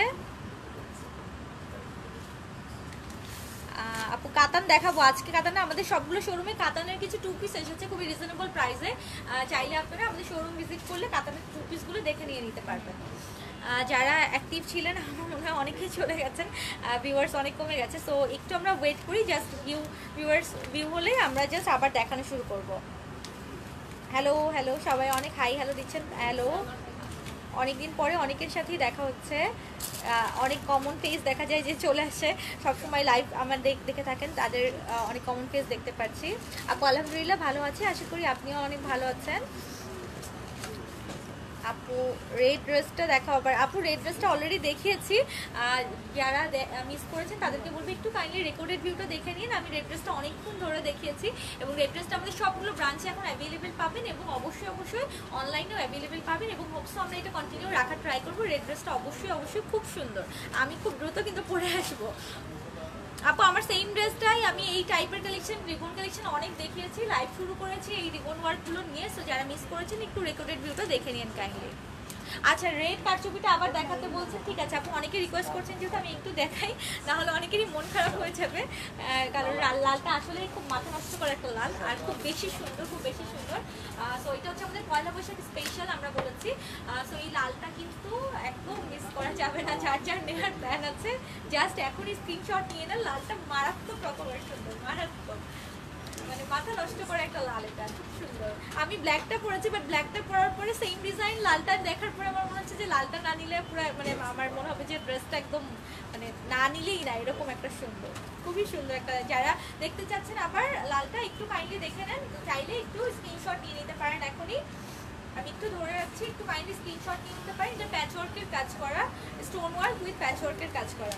আপু কাতান দেখাবো আজকে। কাতান না, আমাদের সবগুলো শোরুমে কাতানের কিছু 2 পিস এসেছে খুবই রিজনেবল প্রাইসে। চাইলে আপনারা আমাদের শোরুম ভিজিট করলে কাতানের 2 পিসগুলো দেখে নিয়ে নিতে পারবেন। যারা অ্যাক্টিভ ছিলেন আমার মনে হয় অনেকেই চলে গেছেন, ভিউয়ার্স অনেক কমে গেছে। সো একটু আমরা ওয়েট করি, জাস্ট ভিউ হলেই আমরা জাস্ট আবার দেখানো শুরু করব। হ্যালো হ্যালো সবাই অনেক হাই হ্যালো দিচ্ছেন। হ্যালো, অনেকদিন পরে অনেকের সাথেই দেখা হচ্ছে। অনেক কমন ফেস দেখা যায় যে চলে আসে সবসময় লাইভ আমার দেখে থাকেন, তাদের অনেক কমন ফেস দেখতে পাচ্ছি। আপু আলহামদুলিল্লাহ ভালো আছি, আশা করি আপনিও অনেক ভালো আছেন। আপু রেড ড্রেসটা দেখা আবার। আপু রেড ড্রেসটা অলরেডি দেখিয়েছি, যারা মিস করেছেন তাদেরকে বলবো একটু কাইন্ডলি রেকর্ডেড ভিউটা দেখে নিন। আমি রেড ড্রেসটা অনেকক্ষণ ধরে দেখিয়েছি এবং রেড ড্রেসটা আমাদের সবগুলো ব্রাঞ্চে এখন অ্যাভেলেবেল পাবেন এবং অবশ্যই অনলাইনেও অ্যাভেলেবেল পাবেন এবং হোপসো আমরা এটা কন্টিনিউ রাখার ট্রাই করবো। রেড ড্রেসটা অবশ্যই খুব সুন্দর, আমি খুব দ্রুত কিন্তু পরে আসবো। আপু আমার সেম ড্রেসটাই আমি এই টাইপের কালেকশন, রিবন কালেকশন অনেক দেখিয়েছি, লাইভ শুরু করেছি এই রিবন ওয়ার্কগুলো নিয়ে। সো যারা মিস করেছেন একটু রেকর্ডেড ভিউটা দেখে নিন কাইন্ডলি। আচ্ছা রেড কারচুপিটা আবার দেখাতে বলছেন, ঠিক আছে আপু অনেকে রিকোয়েস্ট করছেন যেহেতু আমি একটু দেখাই, নাহলে অনেকেরই মন খারাপ হয়ে যাবে। কারণ লালটা আসলে খুব মাথা নষ্ট করা একটা লাল আর খুব বেশি সুন্দর, খুব বেশি সুন্দর। সো এটা হচ্ছে আমাদের পয়লা বৈশাখ স্পেশাল আমরা বলেছি। সো এই লালটা কিন্তু একদম মিস করা যাবে না, যার যার নেওয়ার প্ল্যান আছে জাস্ট এখনই স্ক্রিনশট নিয়ে নেন। লালটা মারাত্মক রকমের সুন্দর, মারাত্মক, মানে মাথা নষ্ট করে একটা লাল, এটা খুব সুন্দর। আমি ব্ল্যাকটা পরেছি, বাট ব্ল্যাকটা পরার পরে সেম ডিজাইন লালটা দেখার পরে আমার মনে হচ্ছে যে লালটা না নিলে পুরো মানে আমার মনে হবে যে ড্রেসটা একদম মানে না নিলেই না, এরকম একটা সুন্দর, খুবই সুন্দর একটা। যারা দেখতে চাচ্ছেন আবার লালটা একটু কাইন্ডলি দেখে নেন, চাইলে একটু স্ক্রিনশট নিয়ে নিতে পারেন। এখনই আমি একটু ধরে রাখছি, একটু কাইন্ডলি স্ক্রিনশট নিয়ে নিতে পারেন। এটা প্যাচওয়ার্কের কাজ করা, স্টোন ওয়ার্ক উইথ প্যাচওয়ার্কের কাজ করা।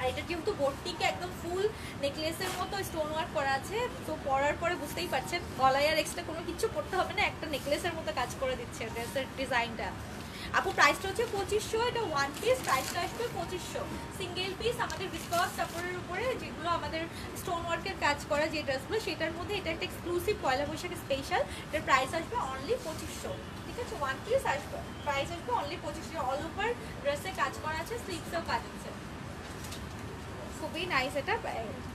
আর এটা যেহেতু বোর্ডটিকে একদম ফুল নেকলেসের মতো স্টোন ওয়ার্ক করা আছে, তো পরার পরে বুঝতেই পারছেন গলায় আর এক্সট্রা কোনো কিছু করতে হবে না, একটা নেকলেসের মতো কাজ করে দিচ্ছে ড্রেসের ডিজাইনটা। আপু প্রাইসটা হচ্ছে 2500, এটা 1 পিস, প্রাইসটা আসবে 2500। সিঙ্গেল পিস আমাদের বিস্কস কাপড়ের উপরে যেগুলো আমাদের স্টোন ওয়ার্কের কাজ করা যে ড্রেসগুলো, সেটার মধ্যে এটা একটা এক্সক্লুসিভ পয়লা বৈশাখ স্পেশাল। এটার প্রাইস আসবে অনলি 2500, ঠিক আছে? 1 পিস আসবে, প্রাইস আসবে অনলি 2500। অল ওভার ড্রেসে কাজ করা আছে, স্লিভসেও কাজ আছে, খুবই নাইস। এটা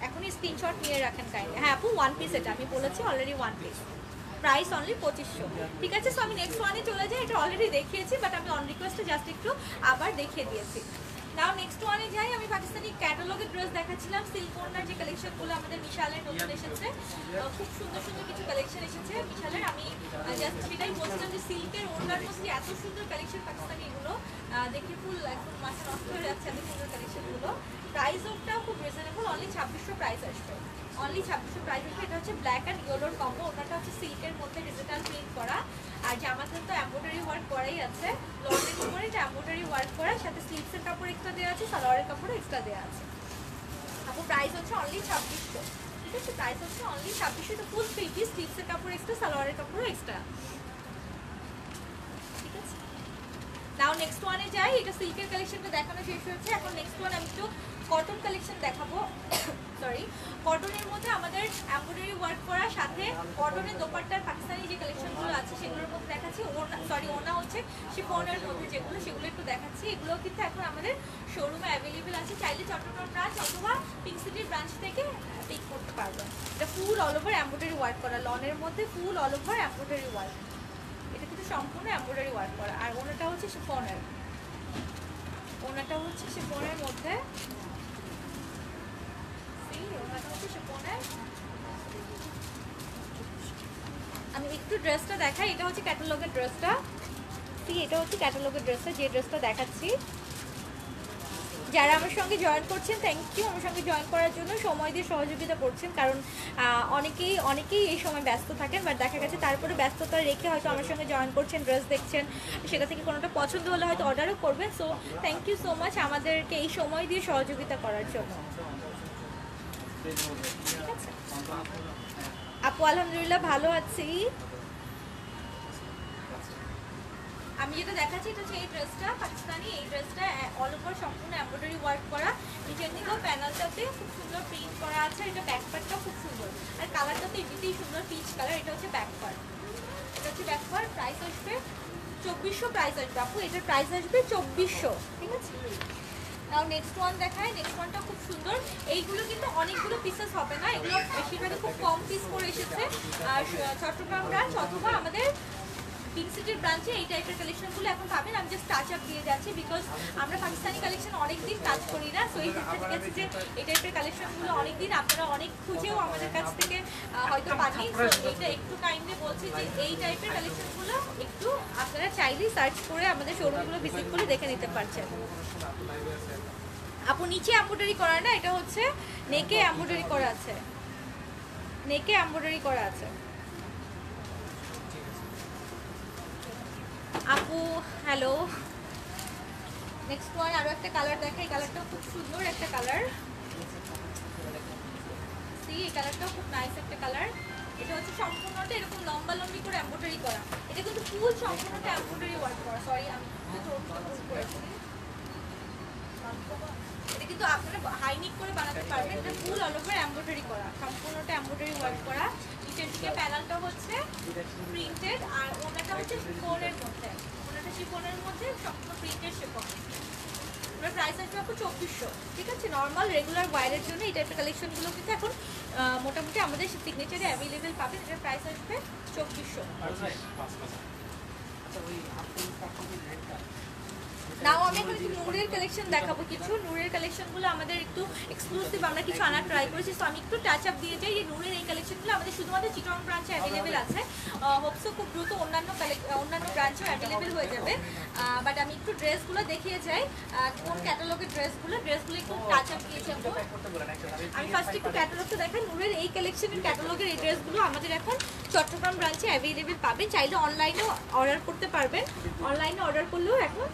এখনই স্ক্রিনশট নিয়ে রাখেন কাইন্ডলি। হ্যাঁ আপু 1 পিস, এটা আমি বলেছি অলরেডি 1 পিস, প্রাইস অনলি 2500, ঠিক আছে? সো আমি নেক্সট ওয়ানে চলে যাই, এটা অলরেডি দেখিয়েছি বাট আমি অন রিকোয়েস্টে জাস্ট একটু আবার দেখিয়ে দিয়েছি। নাও নেক্সট ওয়ানে যাই। আমি পাকিস্তানি ক্যাটালগের ড্রেস দেখাচ্ছিলাম, সিল্ক ওড়নার যে কালেকশনগুলো আমাদের বিশালের নতুন এসেছে, খুব সুন্দর সুন্দর কিছু কালেকশন এসেছে বিশালের। আমি জাস্ট সেটাই বলছিলাম যে সিল্কের ওড়নার মধ্যে এত সুন্দর কালেকশন পাকিস্তানি, এগুলো দেখে ফুল একদম মাথা নষ্ট হয়ে যাচ্ছে এত সুন্দর কালেকশনগুলো। প্রাইস ওটাও খুব রিজনেবল, অনলি 2600 প্রাইস আসবে, অনলি 2600 প্রাইস আসবে। এটা হচ্ছে ব্ল্যাক অ্যান্ড ইয়েলোর কম্বো, ওনাটা হচ্ছে সিল্কের মধ্যে ডিজিটাল প্রিন্ট করা, আর জামাতে তো এমব্রয়ডারি ওয়ার্ক করাই আছে, লনের উপরে এটা এমব্রয়ডারি ওয়ার্ক করা, সাথে স্লিভসের কাপড় এক্সট্রা দেওয়া আছে, সালোয়ারের কাপড় এক্সট্রা দেওয়া আছে। আপু প্রাইস হচ্ছে অনলি 2600, ঠিক আছে? প্রাইস হচ্ছে অনলি 2600, তো ফুল 3 পিস, স্লিভসের কাপড় এক্সট্রা, সালোয়ারের কাপড় এক্সট্রা, ঠিক আছে? নাও নেক্সট ওয়ানে যাই। এটা সিল্কের কালেকশনটা দেখানো শেষ হয়েছে, এখন নেক্সট ওয়ান আমি একটু কটন কালেকশন দেখাবো। সরি, কটনের মধ্যে আমাদের এমব্রয়ডারি ওয়ার্ক করার সাথে কটনের দোপাট্টার পাকিস্তানি যে কালেকশনগুলো আছে সেগুলোর মধ্যে দেখাচ্ছি। ওনা হচ্ছে শিফনের মধ্যে যেগুলো, সেগুলো একটু দেখাচ্ছি। এগুলো কিন্তু এখন আমাদের শোরুমে অ্যাভেলেবেল আছে, চাইলে চট্টগ্রাম ব্রাঞ্চ অথবা পিঙ্ক সিটির ব্রাঞ্চ থেকে পিক করতে পারবেন। এটা ফুল অল ওভার এমব্রয়ডারি ওয়ার্ক করা, লনের মধ্যে ফুল অল ওভার এমব্রয়ডারি ওয়ার্ক, এটা কিন্তু সম্পূর্ণ এমব্রয়ডারি ওয়ার্ক করা। আর ওনাটা হচ্ছে শিফনের, ওনাটা হচ্ছে শিফনের মধ্যে, আমি একটু ড্রেসটা দেখাই। এটা হচ্ছে ক্যাটালগের ড্রেসটা, এটা হচ্ছে ক্যাটালগের ড্রেসটা, যে ড্রেসটা দেখাচ্ছি যারা আমার সঙ্গে জয়েন করছেন থ্যাংক ইউ, আমার সঙ্গে জয়েন করার জন্য, সময় দিয়ে সহযোগিতা করছেন। কারণ অনেকেই এই সময় ব্যস্ত থাকেন, বাট দেখা গেছে তারপরে ব্যস্ততা রেখে হয়তো আমার সঙ্গে জয়েন করছেন, ড্রেস দেখছেন, সেটা থেকে কোনোটা পছন্দ হলে হয়তো অর্ডারও করবেন। So thank you so much আমাদেরকে এই সময় দিয়ে সহযোগিতা করার জন্য। ঠিক আছে আপু, আলহামদুলিল্লাহ ভালো আছি। আমি যেটা দেখাচ্ছি এটা হচ্ছে এই ড্রেসটা পাকিস্তানি, এই ড্রেসটা অল ওভার সম্পূর্ণ এমব্রয়ডারি ওয়ার্ক করা, নিচের দিকেও প্যানেলটাতে খুব সুন্দর প্রিন্ট করা আছে। এটা ব্যাক পার্টটাও খুব সুন্দর, আর কালারটা তো এমনিতেই সুন্দর পিচ কালার। এটা হচ্ছে ব্যাক পার্ট, এটা হচ্ছে ব্যাক পার্ট। প্রাইস আসবে 2400, প্রাইস আসবে আপু, এটার প্রাইস আসবে 2400। ঠিক আছে, আর নেক্সট ওয়ান দেখায়। নেক্সট ওয়ানটা খুব সুন্দর। এইগুলো কিন্তু অনেকগুলো পিসেস হবে না, এগুলো বেশিরভাগই খুব কম পিস করে এসেছে। আর চট্টগ্রাম ব্রাঞ্চ অথবা আমাদের পিঙ্ক সিটির ব্রাঞ্চে এই টাইপের কালেকশনগুলো এখন পাবেন। আমি জাস্ট টাচ আপ দিয়ে যাচ্ছি, বিকজ আমরা পাকিস্তানি কালেকশন অনেকদিন টাচ করি না। সো এই ক্ষেত্রে ঠিক আছে যে এই টাইপের কালেকশনগুলো অনেকদিন আপনারা অনেক খুঁজেও আমাদের কাছ থেকে হয়তো পাননি। সো এইটা একটু কাইন্ডলি বলছি যে এই টাইপের কালেকশনগুলো একটু আপনারা চাইলেই সার্চ করে আমাদের শোরুমগুলো ভিজিট করে দেখে নিতে পারছেন। আপু নিচে এমব্রয়ডারি করা না, এটা হচ্ছে নেকে এমব্রয়ডারি করা আছে, নেকে এমব্রয়ডারি করা আছে। আপু হ্যালো, নেক্সট ওয়ান আরো একটা কালার দেখাই। কালারটাও খুব সুন্দর একটা কালার, সি এই কালারটাও খুব নাইস একটা কালার। এটা হচ্ছে সম্পূর্ণটা এরকম লম্বা লম্বি করে এমব্রয়ডারি করা। এটা কিন্তু ফুল সম্পূর্ণটা এমব্রয়ডারি ওয়ার্ক করা। সরি আমি করেছি, এটা কিন্তু আপনারা হাইনিক করে বানাতে পারবেন। এটা ফুল অল ওভার এমব্রয়ডারি করা, সম্পূর্ণটা এমব্রয়ডারি ওয়ার্ক করা। নিচের দিকে প্যানেলটা হচ্ছে প্রিন্টেড, আর ওনাটা হচ্ছে শিফনের মধ্যে, ওনাটা শিফনের মধ্যে সম্পূর্ণ প্রিন্টেড শিফন। ওনার প্রাইস আসবে আপু 2400। ঠিক আছে, নর্মাল রেগুলার ওয়ারের জন্য এই টাইপের কালেকশনগুলো কিন্তু এখন মোটামুটি আমাদের সিগনেচারে অ্যাভেলেবেল পাবেন। এটার প্রাইস আসবে 2400। নাও আমি এখন একটু নূরের কালেকশন দেখাবো। কিছু নূরের কালেকশনগুলো আমাদের একটু এক্সক্লুসিভ, আমরা কিছু আনার ট্রাই করেছি। সো আমি একটু টাচ আপ দিয়ে যাই যে নূরের এই কালেকশনগুলো আমাদের শুধুমাত্র চিটং ব্রাঞ্চে অ্যাভেলেবেল আছে। হোপসো খুব দ্রুত অন্যান্য ব্রাঞ্চেও অ্যাভেলেবেল হয়ে যাবে। বাট আমি একটু ড্রেসগুলো দেখিয়ে যাই, কোন ক্যাটালগের ড্রেসগুলো একটু টাচ আপ দিয়ে যাবো। আমি ফার্স্ট একটু ক্যাটালগটা দেখাই। নূরের এই কালেকশনের ক্যাটালগের এই ড্রেসগুলো আমাদের এখন চট্টগ্রাম ব্রাঞ্চে অ্যাভেলেবেল পাবেন। চাইলে অনলাইনেও অর্ডার করতে পারবেন। অনলাইনে অর্ডার করলেও এখন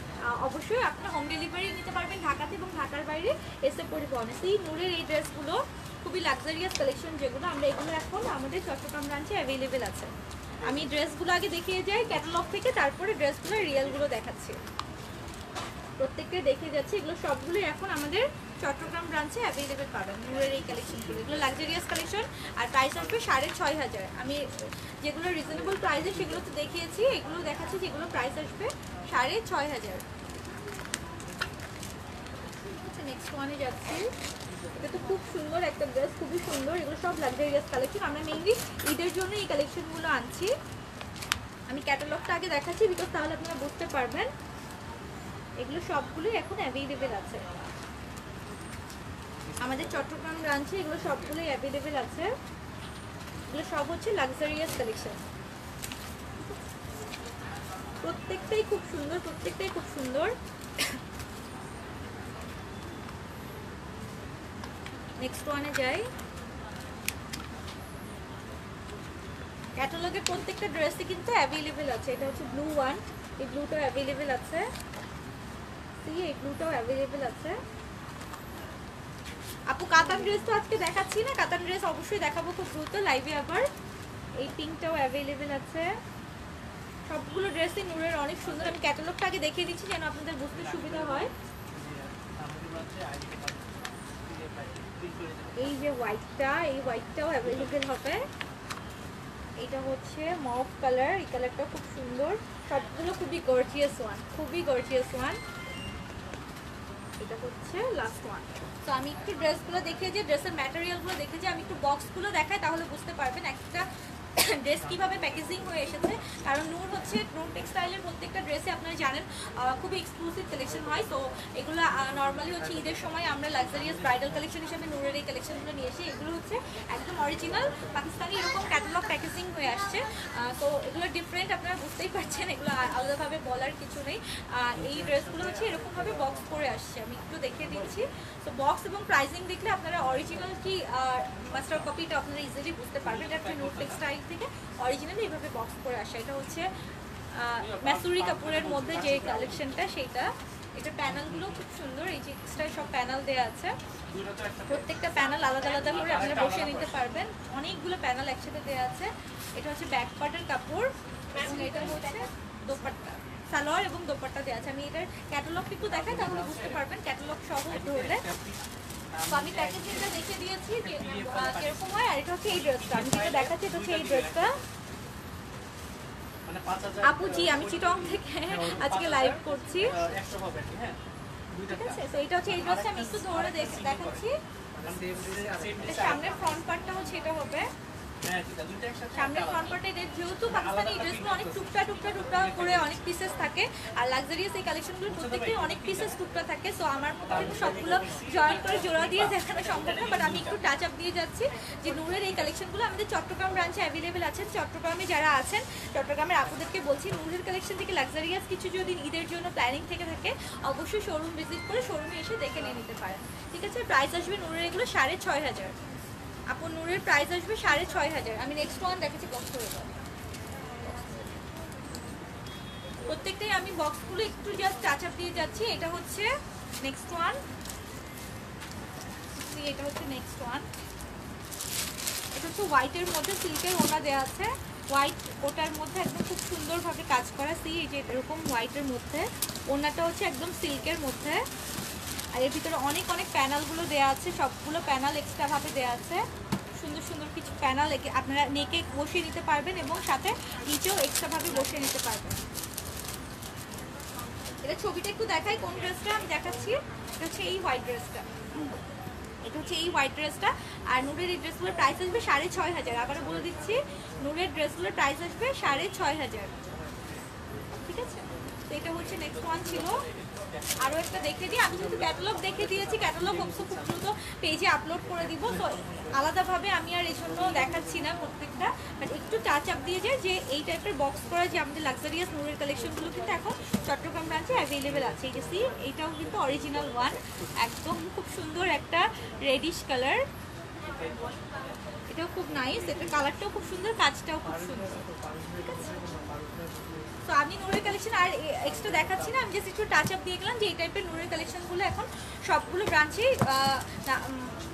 অবশ্যই আপনারা হোম ডেলিভারি নিতে পারবেন ঢাকাতে এবং ঢাকার বাইরে এসে পরিবহনে। সেই নূরের এই ড্রেসগুলো খুবই লাক্সারিয়াস কালেকশন, যেগুলো আমরা এগুলো এখন আমাদের চট্টগ্রাম ব্রাঞ্চে অ্যাভেলেবেল আছে। আমি ড্রেসগুলো আগে দেখিয়ে যাই ক্যাটালগ থেকে, তারপরে ড্রেসগুলো রিয়েলগুলো দেখাচ্ছি। প্রত্যেকটা দেখিয়ে যাচ্ছি, এগুলো সবগুলোই এখন আমাদের চট্টগ্রাম ব্রাঞ্চে অ্যাভেলেবেল পাবেন। নূরের এই কালেকশনগুলো, এগুলো লাক্সারিয়াস কালেকশন, আর প্রাইস আসবে 6500। আমি যেগুলো রিজনেবল প্রাইসে সেগুলো তো দেখিয়েছি, এগুলো দেখাচ্ছি যেগুলো প্রাইস আসবে 6500। নেক্সট ওয়ানে যাচ্ছি। এটা তো খুব সুন্দর একটা ড্রেস, খুবই সুন্দর। এগুলো সব লাক্সারিয়াস কালেকশন, আমরা মেইনলি ঈদের জন্য এই কালেকশনগুলো আনছি। আমি ক্যাটালগটা আগে দেখাচ্ছি, বিকজ তাহলে আপনারা বুঝতে পারবেন। এগুলো সবগুলোই এখন অ্যাভেলেবেল আছে আমাদের চট্টগ্রাম ব্রাঞ্চে, এগুলো সবগুলোই অ্যাভেলেবেল আছে। এগুলো সব হচ্ছে লাক্সারিয়াস কালেকশন, প্রত্যেকটাই খুব সুন্দর, প্রত্যেকটাই খুব সুন্দর। নেক্সট ওয়ানে যাই। ক্যাটালগের প্রত্যেকটা ড্রেসই কিন্তু অ্যাভেলেবেল আছে। এটা হচ্ছে ব্লু ওয়ান, এই ব্লুটাও অ্যাভেলেবেল আছে। এই ব্লুটাও অ্যাভেলেবেল আছে। আপু কাতান ড্রেস তো আজকে দেখাচ্ছি না, কাতান ড্রেস অবশ্যই দেখাবো খুব দ্রুত লাইভে আবার। এই পিঙ্কটাও অ্যাভেলেবেল আছে। সবগুলো ড্রেসই নূরের অনেক সুন্দর। আমি ক্যাটালগটা আগে দেখিয়ে দিচ্ছি যেন আপনাদের বুঝতে সুবিধা হয়। এই যে হোয়াইটটা, এই হোয়াইটটাও অ্যাভেলেবেল হবে। এটা হচ্ছে মভ কালার, এই কালারটা খুব সুন্দর। সবগুলো খুবই গর্জিয়াস ওয়ান, খুবই গর্জিয়াস ওয়ান। এটা হচ্ছে লাস্ট ওয়ান। তো আমি একটু ড্রেসগুলো দেখে যে ড্রেসের ম্যাটেরিয়ালগুলো দেখে যে আমি একটু বক্সগুলো দেখাই, তাহলে বুঝতে পারবেন। একটা ড্রেস কীভাবে প্যাকেজিং হয়ে এসেছে, কারণ নূর হচ্ছে নূর টেক্সটাইলের প্রত্যেকটা ড্রেসে আপনারা জানেন খুবই এক্সক্লুসিভ কালেকশন হয়। তো এগুলো নর্মালি হচ্ছে ঈদের সময় আমরা লাক্সারিয়াস ব্রাইডাল কালেকশন হিসেবে নূরের এই কালেকশনগুলো নিয়ে এসি। এগুলো হচ্ছে একদম অরিজিনাল পাকিস্তানি এরকম ক্যাটালগ প্যাকেজিং হয়ে আসছে। তো এগুলো ডিফারেন্ট, আপনারা বুঝতেই পারছেন, এগুলো আলাদাভাবে বলার কিছু নেই। এই ড্রেসগুলো হচ্ছে এরকমভাবে বক্স করে আসছে, আমি একটু দেখিয়ে দিচ্ছি। তো বক্স এবং প্রাইজিং দেখলে আপনারা অরিজিনাল কি মাস্টার কপিটা আপনারা ইজিলি বুঝতে পারবেন। এটা একটা নূর টেক্সটাইল থেকে অরিজিনালি এইভাবে বক্স করে আসে। এটা হচ্ছে ম্যাসুরি কাপড়ের মধ্যে যে কালেকশনটা সেইটা। এটা প্যানেলগুলো খুব সুন্দর, এই যে এক্সট্রা সব প্যানেল দেওয়া আছে, প্রত্যেকটা প্যানেল আলাদা আলাদা করে আপনারা বসিয়ে নিতে পারবেন। অনেকগুলো প্যানেল একসাথে দেওয়া আছে। এটা হচ্ছে ব্যাক পার্টের কাপড় এবং এটা হচ্ছে দোপাট্টা, সালোয়ার এবং দোপাট্টা দেওয়া আছে। আমি এটার ক্যাটালগটা একটু দেখাই তাহলে বুঝতে পারবেন ক্যাটালগ সহ ধরলে। তো আমি প্যাকেজিংটা দেখে দিয়েছি যে কিরকম হয়। আর এটা হচ্ছে এই ড্রেসটা আমি যেটা দেখাচ্ছি, এটা হচ্ছে এই ড্রেসটা। আপু জি, আমি চিটং থেকে আজকে লাইভ করছি, ঠিক আছে। তো এটা হচ্ছে এই ড্রেসটা, আমি একটু ধরে দেখাচ্ছি। সামনের ফ্রন্ট পার্টটা হচ্ছে এটা হবে, সামনের ফ্রন্ট পার্টে যেহেতু পাকিস্তানি ড্রেসগুলো অনেক টুকটা টুকটা টুকটা করে অনেক পিসেস থাকে, আর লাক্সারিয়াস এই কালেকশনগুলো প্রত্যেকটাই অনেক পিসেস টুকটা থাকে। সো আমার পক্ষে সবগুলো জয়েন করে জোড়া দিয়ে দেখানো সম্ভব না, বাট আমি একটু টাচ আপ দিয়ে যাচ্ছি যে নূরের এই কালেকশনগুলো আমাদের চট্টগ্রাম ব্রাঞ্চে অ্যাভেলেবেল আছে। চট্টগ্রামে যারা আছেন, চট্টগ্রামের আপুদেরকে বলছি, নূরের কালেকশন থেকে লাক্সারিয়াস কিছু যদি ঈদের জন্য প্ল্যানিং থেকে থাকে অবশ্যই শোরুম ভিজিট করে শোরুমে এসে দেখে নিয়ে নিতে পারেন, ঠিক আছে। প্রাইস আসবে নূরের এগুলো 6500। আপু নূরের প্রাইস আসবে 6500। আমি নেক্সট ওয়ান দেখাচ্ছি, বক্স করে দাও। প্রত্যেকটাই আমি বক্সগুলো একটু জাস্ট টাচ আপ দিয়ে যাচ্ছি। এটা হচ্ছে নেক্সট ওয়ান, এটা হচ্ছে নেক্সট ওয়ান। এটা হচ্ছে হোয়াইটের মধ্যে সিল্কের ওড়না দেওয়া আছে, হোয়াইট ওটার মধ্যে একদম খুব সুন্দরভাবে কাজ করা। এই যে এরকম হোয়াইটের মধ্যে ওড়নাটা হচ্ছে একদম সিল্কের মধ্যে, আর এর ভিতরে অনেক অনেক প্যানেলগুলো দেওয়া আছে, সবগুলো প্যানেল এক্সট্রাভাবে দেওয়া আছে। সুন্দর সুন্দর কিছু প্যানেল আপনারা নেকে বসিয়ে নিতে পারবেন এবং সাথে নিচেও এক্সট্রাভাবে বসিয়ে নিতে পারবেন। এটা ছবিটা একটু দেখাই কোন ড্রেসটা আমি দেখাচ্ছি। এটা হচ্ছে এই হোয়াইট ড্রেসটা, এটা হচ্ছে এই হোয়াইট ড্রেসটা। আর নূরের এই ড্রেসগুলোর প্রাইস আসবে 6500। আবারও বলে দিচ্ছি, নূরের ড্রেসগুলোর প্রাইস আসবে 6500, ঠিক আছে। তো এটা হচ্ছে নেক্সট ওয়ান ছিল। আরও একটা দেখে দিই, আমি যেহেতু ক্যাটালগ দেখে দিয়েছি, ক্যাটালগ অবশ্য খুব দ্রুত পেজে আপলোড করে দিব। তো আলাদাভাবে আমি আর এই জন্য দেখাচ্ছি না প্রত্যেকটা, বাট একটু টাচ আপ দিয়ে যায় যে এই টাইপের বক্স করা যে আমাদের লাক্সারিয়াস নূরের কালেকশনগুলো কিন্তু এখন চট্টগ্রাম ব্রাঞ্চে অ্যাভেলেবেল আছে। এই যে সি, এইটাও কিন্তু অরিজিনাল ওয়ান, একদম খুব সুন্দর একটা রেডিশ কালার, এটাও খুব নাইস। এটার কালারটাও খুব সুন্দর, কাজটাও খুব সুন্দর, ঠিক আছে। তো আমি নূরের কালেকশন আর এক্সট্রা দেখাচ্ছি না, আমি জাস্ট একটু টাচ আপ দিয়ে গেলাম যে এই টাইপের নূরের কালেকশনগুলো এখন সবগুলো ব্রাঞ্চেই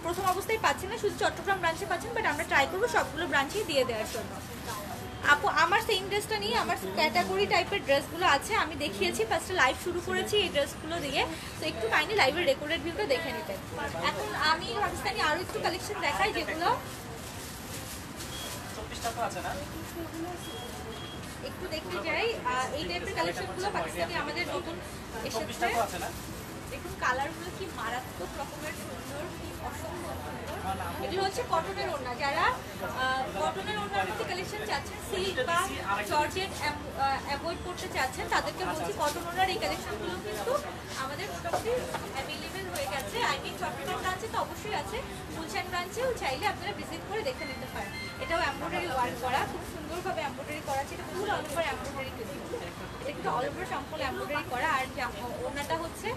প্রথম অবস্থায় পাচ্ছেন না, শুধু চট্টগ্রাম ব্রাঞ্চে পাচ্ছেন, বাট আমরা ট্রাই করবো সবগুলো ব্রাঞ্চেই দিয়ে দেওয়ার জন্য। আপু আমার সেম ড্রেসটা নিয়ে আমার ক্যাটাগরি টাইপের ড্রেসগুলো আছে, আমি দেখিয়েছি, ফার্স্টে লাইভ শুরু করেছি এই ড্রেসগুলো দিয়ে। তো একটু কাইন্ডলি লাইভের রেকর্ডেড ভিউটা দেখে নিতে। এখন আমি পাকিস্তানি আরও একটু কালেকশন দেখাই, যেগুলো একটু দেখতে যাই। এই টাইপের কালেকশনগুলো পাকিস্তানি আমাদের নতুন এসেছে। দেখুন কালারগুলো কি মারাত্মক রকমের সুন্দর, কি অসম্ভব সুন্দর। এগুলো হচ্ছে কটনের ওড়না, যারা কটনের ওড়নার মধ্যে কালেকশন চাচ্ছেন, সিল্ক বা জর্জেট অ্যাভয়েড করতে চাচ্ছেন, তাদেরকে বলছি কটন ওড়নার এই কালেকশনগুলো কিন্তু আমাদের মোটামুটি অ্যাভেলেবেল হয়ে গেছে। আই মিন চট্টগ্রাম ব্রাঞ্চে তো অবশ্যই আছে, গুলশান ব্রাঞ্চেও চাইলে আপনারা ভিজিট করে দেখে নিতে পারেন। এটাও এমব্রয়ডারি ওয়ার্ক করা, খুব সুন্দরভাবে এমব্রয়ডারি করা আছে। এটা ফুল অল ওভার এমব্রয়ডারি, এটা কিন্তু অল ওভার সম্পূর্ণ এমব্রয়ডারি করা। আর ওড়নাটা হচ্ছে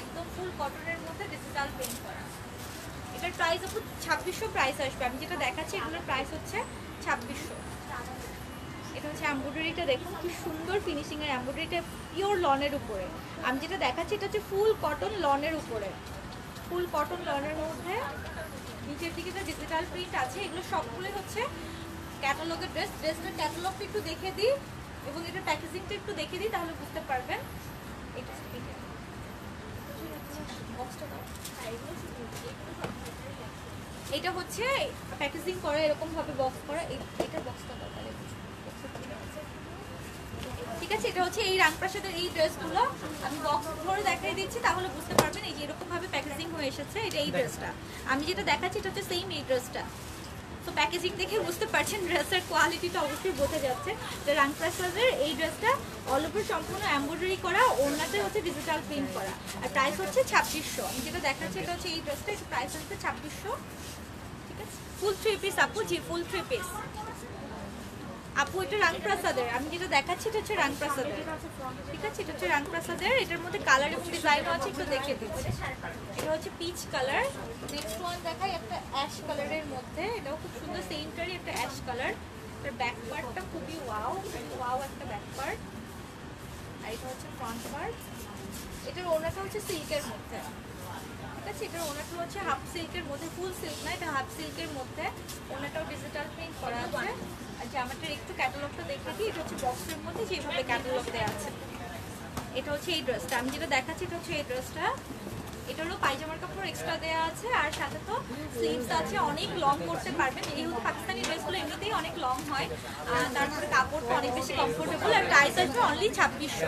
একদম ফুল কটনের মধ্যে ডিজিটাল পেইন্ট করা। এটার প্রাইস আপু 2600 প্রাইস আসবে। আমি যেটা দেখাচ্ছি এগুলোর প্রাইস হচ্ছে 2600। এটা হচ্ছে এমব্রয়ডারিটা, দেখুন কি সুন্দর ফিনিশিং এর এমব্রয়ডারিটা, পিওর লনের উপরে। আমি যেটা দেখাচ্ছি এটা হচ্ছে ফুল কটন লনের উপরে, ফুল কটন লনের মধ্যে নিচের দিকে তো ডিজিটাল প্রিন্ট আছে। এগুলো সবগুলোই হচ্ছে ক্যাটালগের ড্রেস। ড্রেসটার ক্যাটালগটা একটু দেখে দিই এবং এটার প্যাকেজিংটা একটু দেখে দিই, তাহলে বুঝতে পারবেন। এটা এটা হচ্ছে প্যাকেজিং করা, এরকম ভাবে বক্স করা। এটা বক্সটা দরকার, ঠিক আছে। এটা হচ্ছে এই রামপ্রাসাদের এই ড্রেসগুলো আমি বক্স ধরে দেখাই দিচ্ছি, তাহলে বুঝতে পারবেন। এই যে এরকম ভাবে প্যাকেজিং হয়ে এসেছে, এটা এই ড্রেসটা আমি যেটা দেখাচ্ছি এটা হচ্ছে সেম এই ড্রেসটা, তো প্যাকেজিং দেখে বুঝতে পারছেন ড্রেসের কোয়ালিটিটা অবশ্যই বোঝা যাচ্ছে। যে রাংপ্রাসাদের এই ড্রেসটা অল ওভার সম্পূর্ণ এমব্রয়ডারি করা, ওড়নাতে হচ্ছে ডিজিটাল প্রিন্ট করা, আর প্রাইস হচ্ছে 2600। আমি যেটা দেখাচ্ছি এটা হচ্ছে এই ড্রেসটা, এটা প্রাইস হচ্ছে 2600। ঠিক আছে, ফুল 3 পিস আপু, জি ফুল 3 পিস আপু। এটা রাংপ্রাসাদের, আমি যেটা দেখাচ্ছি এটা হচ্ছে রাংপ্রাসাদের। ঠিক আছে, এটা হচ্ছে রাংপ্রাসাদের, এটার মধ্যে কালার এবং ডিজাইনও আছে, একটু দেখিয়ে দিচ্ছি। এটা হচ্ছে পিচ কালার। নেক্সট ওয়ান দেখাই একটা অ্যাশ কালারের মধ্যে, এটাও খুব সুন্দর, সেমটারই একটা অ্যাশ কালার। এটার ব্যাক পার্টটা খুবই ওয়াও ওয়াও একটা ব্যাক পার্ট, আর এটা হচ্ছে ফ্রন্ট পার্ট। এটার ওড়নাটা হচ্ছে সিল্কের মধ্যে। ঠিক আছে, এটার ওড়নাটা হচ্ছে হাফ সিল্কের মধ্যে, ফুল সিল্ক না, এটা হাফ সিল্কের মধ্যে। ওড়নাটাও ডিজিটাল প্রিন্ট করা আছে। আর জামাটার একটু ক্যাটালগটা দেখে দিই, এটা হচ্ছে বক্সের মধ্যে যেভাবে ক্যাটালগ দেওয়া আছে। এটা হচ্ছে এই ড্রেসটা, আমি যেটা দেখাচ্ছি এটা হচ্ছে এই ড্রেসটা। এটারও পায়জামার কাপড় এক্সট্রা দেওয়া আছে, আর সাথে তো স্লিভস আছে, অনেক লং করতে পারবেন। যেহেতু পাকিস্তানি ড্রেসগুলো এমনিতেই অনেক লং হয়, তারপরে কাপড়টা অনেক বেশি কমফোর্টেবল। আর প্রাইস আসবে অনলি 2600।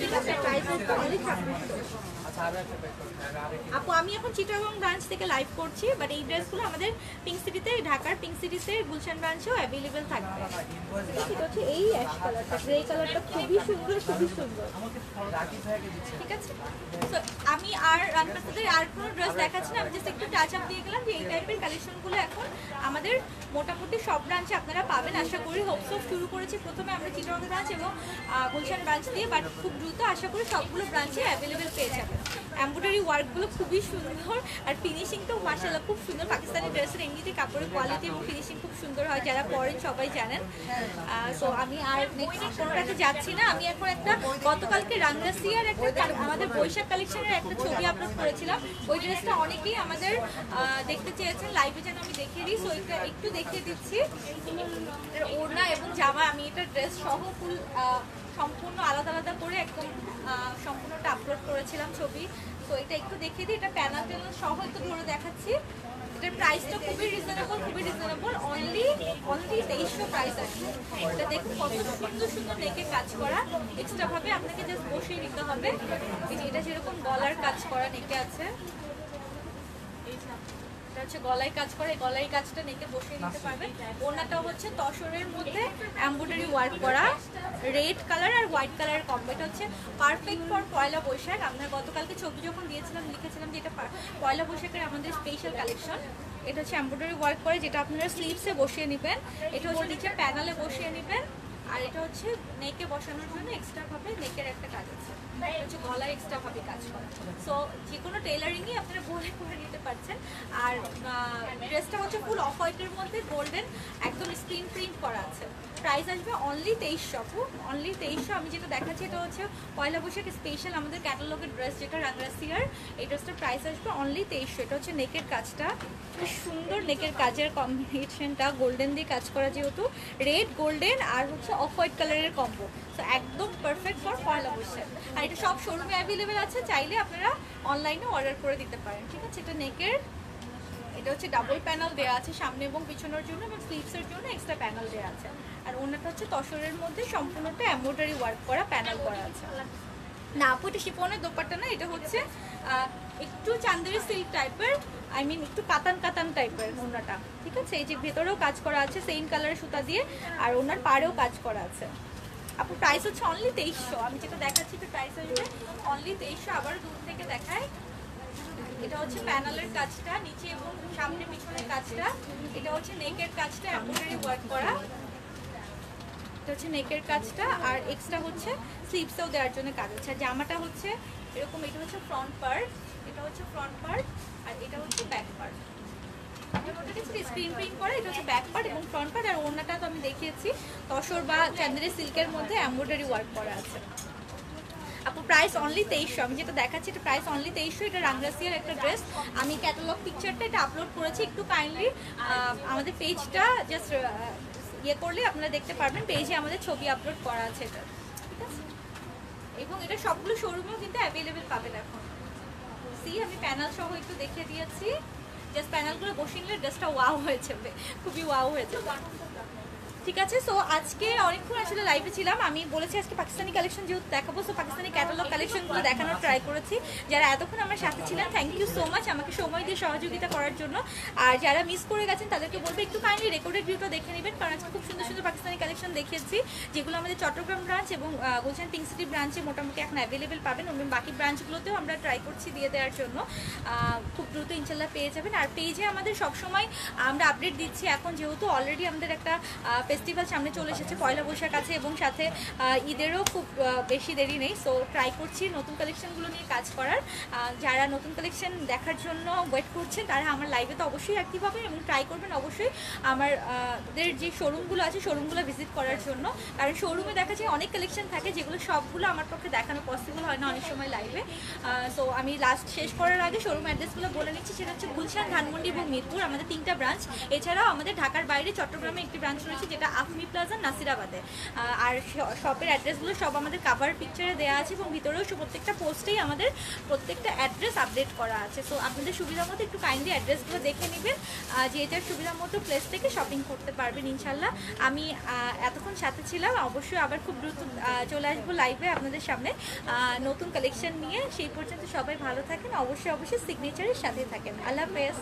ঠিক আছে, প্রাইস আসবে অনলি 2600। আপু আমি এখন চিটাগং ব্রাঞ্চ থেকে লাইভ করছি, বাট এই ড্রেসগুলো আমাদের পিঙ্ক সিটিতে, ঢাকার পিঙ্ক সিটিতে গুলশান ব্রাঞ্চেও অ্যাভেলেবেল থাকবে। এটা হচ্ছে এই অ্যাশ কালারটা, গ্রে কালারটা খুবই সুন্দর, খুবই সুন্দর। ঠিক আছে, তো আমি আর রাংপ্রাসাদের আর কোনো ড্রেস দেখাচ্ছি না, আমি জাস্ট একটু টাচ আপ দিয়ে গেলাম যে এই টাইপের কালেকশনগুলো এখন আমাদের মোটামুটি সব ব্রাঞ্চে আপনারা পাবেন আশা করি। হোপস অফ শুরু করেছি প্রথমে আমরা চিটাগং ব্রাঞ্চ এবং গুলশান ব্রাঞ্চ দিয়ে, বাট খুব দ্রুত আশা করি সবগুলো ব্রাঞ্চে অ্যাভেলেবেল পেয়ে যাবেন। এমব্রয়ডারি ওয়ার্কগুলো খুবই সুন্দর, আর ফিনিশিংটাও মাশাআল্লাহ খুব সুন্দর। পাকিস্তানি ড্রেসের এমনিতে কাপড়ের কোয়ালিটি এবং ফিনিশিং খুব সুন্দর হয়, যারা পরেন সবাই জানেন। সো আমি আর নেক্সট কোনোটাতে যাচ্ছি না। আমি এখন একটা গতকালকে রাংরাসিয়ার একটা আমাদের বৈশাখ কালেকশনের একটা ছবি আপলোড করেছিলাম, ওই ড্রেসটা অনেকেই আমাদের দেখতে চেয়েছেন, লাইভে যেন আমি দেখিয়ে দিই। সো এটা একটু দেখিয়ে দিচ্ছি। ওড়না এবং জামা, আমি এটা ড্রেস সহ ফুল সম্পূর্ণ আলাদা আলাদা করে একদম সম্পূর্ণটা আপলোড করেছিলাম ছবি। তো এটা একটু দেখিয়ে দিই, এটা প্যানেল ট্যানেল সহ একটু ধরে দেখাচ্ছি। এটার প্রাইসটা খুবই রিজনেবল, খুবই রিজনেবল, অনলি 2300 প্রাইস আসবে। এটা দেখুন কত সুন্দর সুন্দর নেকে কাজ করা, এক্সট্রা ভাবে আপনাকে জাস্ট বসিয়ে নিতে হবে। এটা যেরকম গলার কাজ করা নেকে আছে, এটা হচ্ছে গলায় কাজ করে, গলায় কাজটা নেকে বসিয়ে নিতে পারবেন। ওড়নাটা হচ্ছে তসরের মধ্যে এমব্রয়ডারি ওয়ার্ক করা, রেড কালার আর হোয়াইট কালারের কম্বো। এটা হচ্ছে পারফেক্ট ফর পয়লা বৈশাখ। আমরা গতকালকে ছবি যখন দিয়েছিলাম লিখেছিলাম যে এটা পয়লা বৈশাখের আমাদের স্পেশাল কালেকশন। এটা হচ্ছে এমব্রয়ডারি ওয়ার্ক করে, যেটা আপনারা স্লিভসে বসিয়ে নেবেন। এটা হচ্ছে নিচে প্যানেলে বসিয়ে নেবেন, আর এটা হচ্ছে নেকে বসানোর জন্য এক্সট্রা ভাবে নেকের একটা কাজ আছে, এটা হচ্ছে গলায় এক্সট্রা ভাবে কাজ করা। সো যে কোনো টেলারিংই আপনারা বলে করে নিতে পারছেন। আর ড্রেসটা হচ্ছে ফুল অফ হোয়াইটের মধ্যে গোল্ডেন একদম স্ক্রিন প্রিন্ট করা আছে। প্রাইস আসবে অনলি 2300, অনলি 2300। আমি যেটা দেখাচ্ছি এটা হচ্ছে পয়লা বৈশাখ স্পেশাল আমাদের ক্যাটালগের ড্রেস, যেটা রাংরাসিয়ার। এই ড্রেসটার প্রাইস আসবে অনলি 2300। এটা হচ্ছে নেকের কাজটা খুব সুন্দর, নেকের কাজের কম্বিনেশনটা গোল্ডেন দিয়ে কাজ করা, যেহেতু রেড গোল্ডেন আর হচ্ছে অফ হোয়াইট কালারের কম্বো। তো একদম পারফেক্ট ফর পয়লা বৈশাখ। আর এটা সব শোরুমে অ্যাভেলেবেল আছে, চাইলে আপনারা অনলাইনে অর্ডার করে দিতে পারেন। ঠিক আছে, এটা নেকের, এটা হচ্ছে ডাবল প্যানেল দেওয়া আছে সামনে এবং পিছনের জন্য, এবং স্লিভসের জন্য এক্সট্রা প্যানেল দেওয়া আছে। আর ওনাটা হচ্ছে তসরের মধ্যে সম্পূর্ণটা এমব্রয়ডারি ওয়ার্ক করা, প্যানেল করা আছে। না আপু এটা শিফনের দোপাট্টা না, এটা হচ্ছে একটু চান্দেরি সিল্ক টাইপের, আই মিন একটু কাতান কাতান টাইপের ওনাটা। ঠিক আছে, এই যে ভেতরেও কাজ করা আছে সেম কালারের সুতা দিয়ে, আর ওনার পাড়েও কাজ করা আছে। আপু প্রাইস হচ্ছে অনলি 2300। আমি যেটা দেখাচ্ছি তো প্রাইস আসবে অনলি 2300। আবার দূর থেকে দেখাই, এটা হচ্ছে প্যানেলের কাজটা, নিচে এবং সামনে পিছনের কাজটা। এটা হচ্ছে নেকের কাজটা এমব্রয়ডারি ওয়ার্ক করা, এটা হচ্ছে নেকের কাজটা, আর এক্সট্রা হচ্ছে স্লিভসেও দেওয়ার জন্য কাজ আছে। আর জামাটা হচ্ছে এরকম, এটা হচ্ছে ফ্রন্ট পার্ট, এটা হচ্ছে ফ্রন্ট পার্ট, আর এটা হচ্ছে ব্যাক পার্ট। স্ক্রিন প্রিন্ট করা, এটা হচ্ছে ব্যাক পার্ট এবং ফ্রন্ট পার্ট। আর ওড়নাটা তো আমি দেখিয়েছি তসর বা চান্দেরি সিল্কের মধ্যে এমব্রয়ডারি ওয়ার্ক করা আছে। আপু প্রাইস অনলি 2300। আমি যেটা দেখাচ্ছি এটা প্রাইস অনলি 2300। এটা রাংরাসিয়ার একটা ড্রেস, আমি ক্যাটালগ পিকচারটা এটা আপলোড করেছি, একটু কাইন্ডলি আমাদের পেজটা জাস্ট ইয়ে করলে আপনারা দেখতে পারবেন, পেজে আমাদের ছবি আপলোড করা আছে এটা। ঠিক আছে, এবং এটা সবগুলো শোরুমেও কিন্তু অ্যাভেলেবেল পাবেন এখন। সি আমি প্যানেল সহ একটু দেখিয়ে দিয়েছি, জাস্ট প্যানেলগুলো বসিয়ে নিলে ড্রেসটা ওয়াও হয়ে যাবে, খুবই ওয়াও হয়ে যাবে। ঠিক আছে। সো আজকে অনেকক্ষণ আসলে লাইভে ছিলাম, আমি বলেছি আজকে পাকিস্তানি কালেকশন যেহেতু দেখাবো, সো পাকিস্তানি ক্যাটালগ কালেকশনগুলো দেখানোর ট্রাই করেছি। যারা এতক্ষণ আমার সাথে ছিলেন থ্যাংক ইউ সো মাচ আমাকে সময় দিয়ে সহযোগিতা করার জন্য। আর যারা মিস করে গেছেন তাদেরকে বলবো একটু কাইন্ডলি রেকর্ডেড ভিউটা দেখে নেবেন, কারণ আজকে খুব সুন্দর সুন্দর পাকিস্তানি কালেকশন দেখিয়েছি, যেগুলো আমাদের চট্টগ্রাম ব্রাঞ্চ এবং গুলশান পিঙ্ক সিটি ব্রাঞ্চে মোটামুটি এখন অ্যাভেলেবেল পাবেন, এবং বাকি ব্রাঞ্চগুলোতেও আমরা ট্রাই করছি দিয়ে দেওয়ার জন্য। খুব দ্রুত ইনশাল্লাহ পেয়ে যাবেন। আর পেজে আমাদের সবসময় আমরা আপডেট দিচ্ছি, এখন যেহেতু অলরেডি আমাদের একটা ফেস্টিভ্যাল সামনে চলে এসেছে, পয়লা বৈশাখ আছে, এবং সাথে ঈদেরও খুব বেশি দেরি নেই। সো ট্রাই করছি নতুন কালেকশনগুলো নিয়ে কাজ করার। যারা নতুন কালেকশন দেখার জন্য ওয়েট করছেন তারা আমার লাইভে তো অবশ্যই অ্যাক্টিভ হবেন, এবং ট্রাই করবেন অবশ্যই আমাদের যে শোরুমগুলো আছে শোরুমগুলো ভিজিট করার জন্য, কারণ শোরুমে দেখা যায় অনেক কালেকশন থাকে যেগুলো সবগুলো আমার পক্ষে দেখানো পসিবল হয় না অনেক সময় লাইভে। সো আমি লাস্ট শেষ করার আগে শোরুম অ্যাড্রেসগুলো বলে নিচ্ছি, সেটা হচ্ছে গুলশান, ধানমন্ডি এবং মিরপুর, আমাদের 3টা ব্রাঞ্চ। এছাড়াও আমাদের ঢাকার বাইরে চট্টগ্রামে একটি ব্রাঞ্চ রয়েছে যেটা আফমি প্লাজা নাসিরাবাদে। আর শপের অ্যাড্রেসগুলো সব আমাদের কাভার পিকচারে দেওয়া আছে, এবং ভিতরেও প্রত্যেকটা পোস্টেই আমাদের প্রত্যেকটা অ্যাড্রেস আপডেট করা আছে। সো আপনাদের সুবিধা মতো একটু কাইন্ডলি অ্যাড্রেসগুলো দেখে নেবেন, যে এটার সুবিধা মতো প্লেস থেকে শপিং করতে পারবেন ইনশাল্লাহ। আমি এতক্ষণ সাথে ছিলাম, অবশ্যই আবার খুব দ্রুত চলে আসবো লাইভে আপনাদের সামনে নতুন কালেকশন নিয়ে। সেই পর্যন্ত সবাই ভালো থাকেন, অবশ্যই অবশ্যই সিগনেচারের সাথে থাকেন। আল্লাহ হাফেজ।